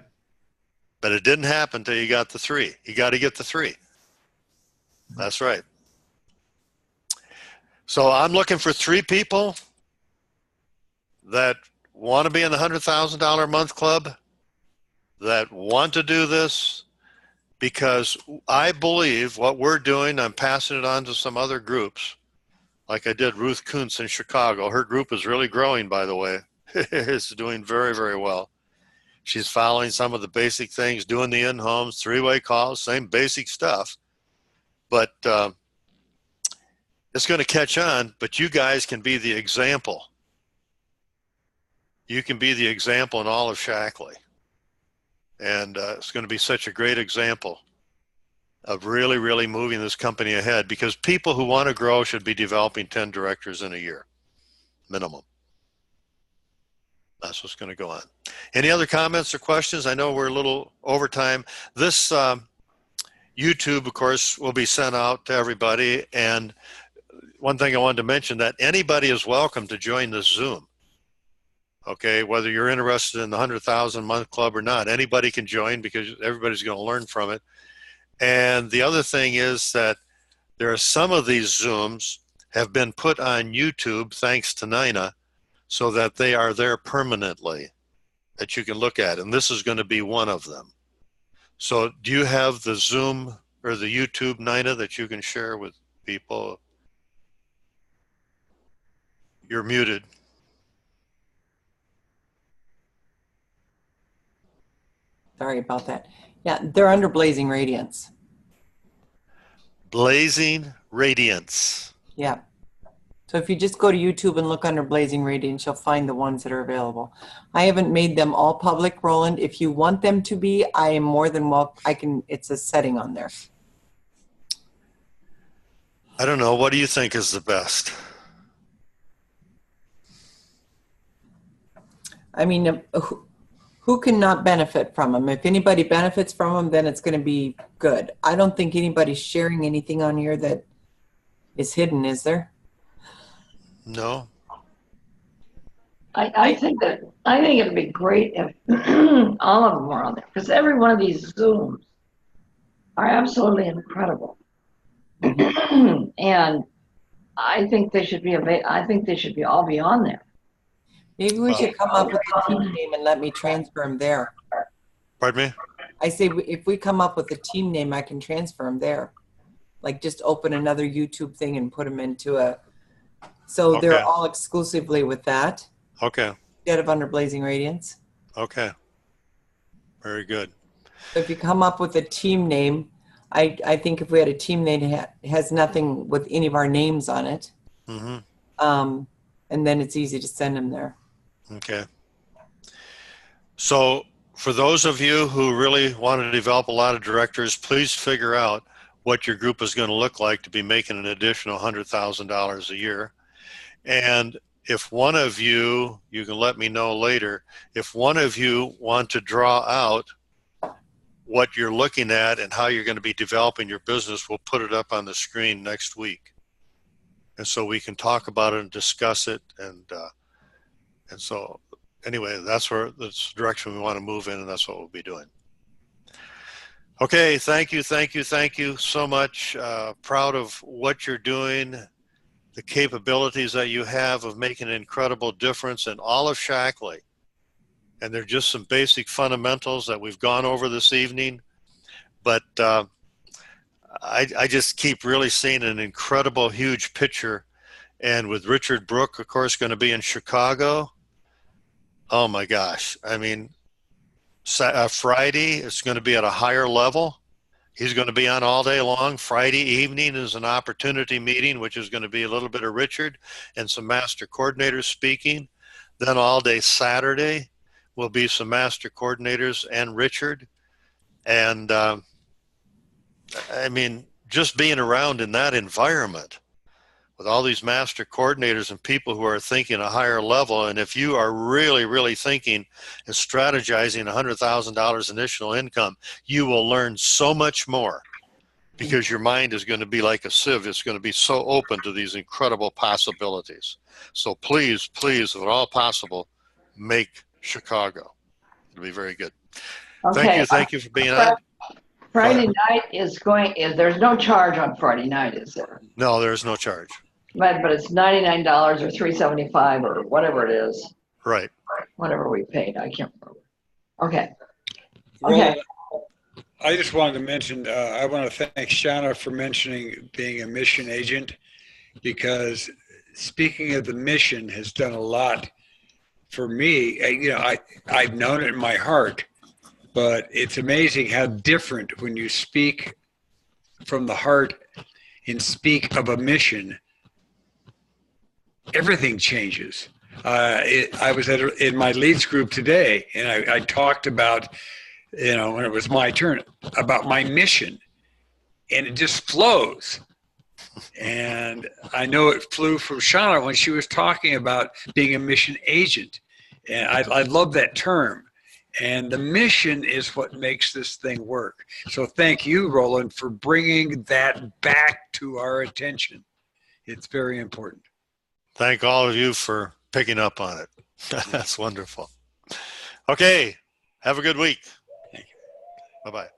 But it didn't happen until you got to 3. You got to get to 3. That's right. So I'm looking for 3 people that want to be in the $100,000 a month club, that want to do this, because I believe what we're doing, I'm passing it on to some other groups, like I did Ruth Kuntz in Chicago. Her group is really growing, by the way. It's doing very, very well. She's following some of the basic things, doing the in-homes, 3-way calls, same basic stuff. But it's going to catch on, but you guys can be the example. You can be the example in all of Shackley. And it's going to be such a great example of really, really moving this company ahead, because people who want to grow should be developing 10 directors in a year, minimum. That's what's going to go on. Any other comments or questions? I know we're a little over time. This YouTube, of course, will be sent out to everybody. And one thing I wanted to mention, that anybody is welcome to join this Zoom. Okay, whether you're interested in the 100,000 month club or not, anybody can join, because everybody's going to learn from it. And the other thing is that there are some of these Zooms have been put on YouTube, thanks to Nina, so that they are there permanently, that you can look at. And this is going to be one of them. So do you have the Zoom or the YouTube, Nina, that you can share with people? You're muted. Sorry about that. Yeah, they're under Blazing Radiance. Blazing Radiance. Yeah. So if you just go to YouTube and look under Blazing Radiance, you'll find the ones that are available. I haven't made them all public, Roland. If you want them to be, I am more than welcome. It's a setting on there. I don't know. What do you think is the best? I mean, who can not benefit from them? If anybody benefits from them, then it's going to be good. I don't think anybody's sharing anything on here that is hidden, is there? No. I think it'd be great if all of them were on there, because every one of these Zooms are absolutely incredible. And I think they should be all be on there. Maybe we should come up with a team name and let me transfer them there. Pardon me? I say if we come up with a team name, I can transfer them there. Like just open another YouTube thing and put them into a, so Okay. they're all exclusively with that Okay. instead of under Blazing Radiance. Okay. Very good. So if you come up with a team name, I think if we had a team name that has nothing with any of our names on it, Mm-hmm. and then it's easy to send them there. Okay. So for those of you who really want to develop a lot of directors, please figure out what your group is going to look like to be making an additional $100,000 a year. And if one of you, you can let me know later, if one of you want to draw out what you're looking at and how you're going to be developing your business, we'll put it up on the screen next week. And so we can talk about it and discuss it and And so anyway, that's the direction we want to move in, and that's what we'll be doing. Okay, thank you so much. Proud of what you're doing, the capabilities that you have of making an incredible difference in all of Shackley. And they're just some basic fundamentals that we've gone over this evening. But I just keep really seeing an incredible, huge picture. And with Richard Brooke, of course, going to be in Chicago. Oh my gosh. I mean, Friday, it's going to be at a higher level. He's going to be on all day long. Friday evening is an opportunity meeting, which is going to be a little bit of Richard and some master coordinators speaking. Then all day Saturday will be some master coordinators and Richard. And I mean, just being around in that environment with all these master coordinators and people who are thinking a higher level. And if you are really, really thinking and strategizing $100,000 initial income, you will learn so much more because your mind is going to be like a sieve. It's going to be so open to these incredible possibilities. So please, please, if at all possible, make Chicago. It'll be very good. Okay. Thank you for being on. Friday night there's no charge on Friday night, is there? No, there's no charge. But it's $99 or $375 or whatever it is. Right. Whatever we paid, I can't remember. Okay. Roland, I just wanted to mention, I want to thank Shauna for mentioning being a mission agent, because speaking of the mission has done a lot for me. I've known it in my heart, but it's amazing how different when you speak from the heart and speak of a mission, everything changes. I was in my leads group today, and I talked about, when it was my turn, about my mission, and it just flows. And I know it flew from Shauna when she was talking about being a mission agent. And I love that term. And the mission is what makes this thing work. So thank you, Roland, for bringing that back to our attention. It's very important. Thank all of you for picking up on it. That's wonderful. Okay. Have a good week. Thank you. Bye-bye.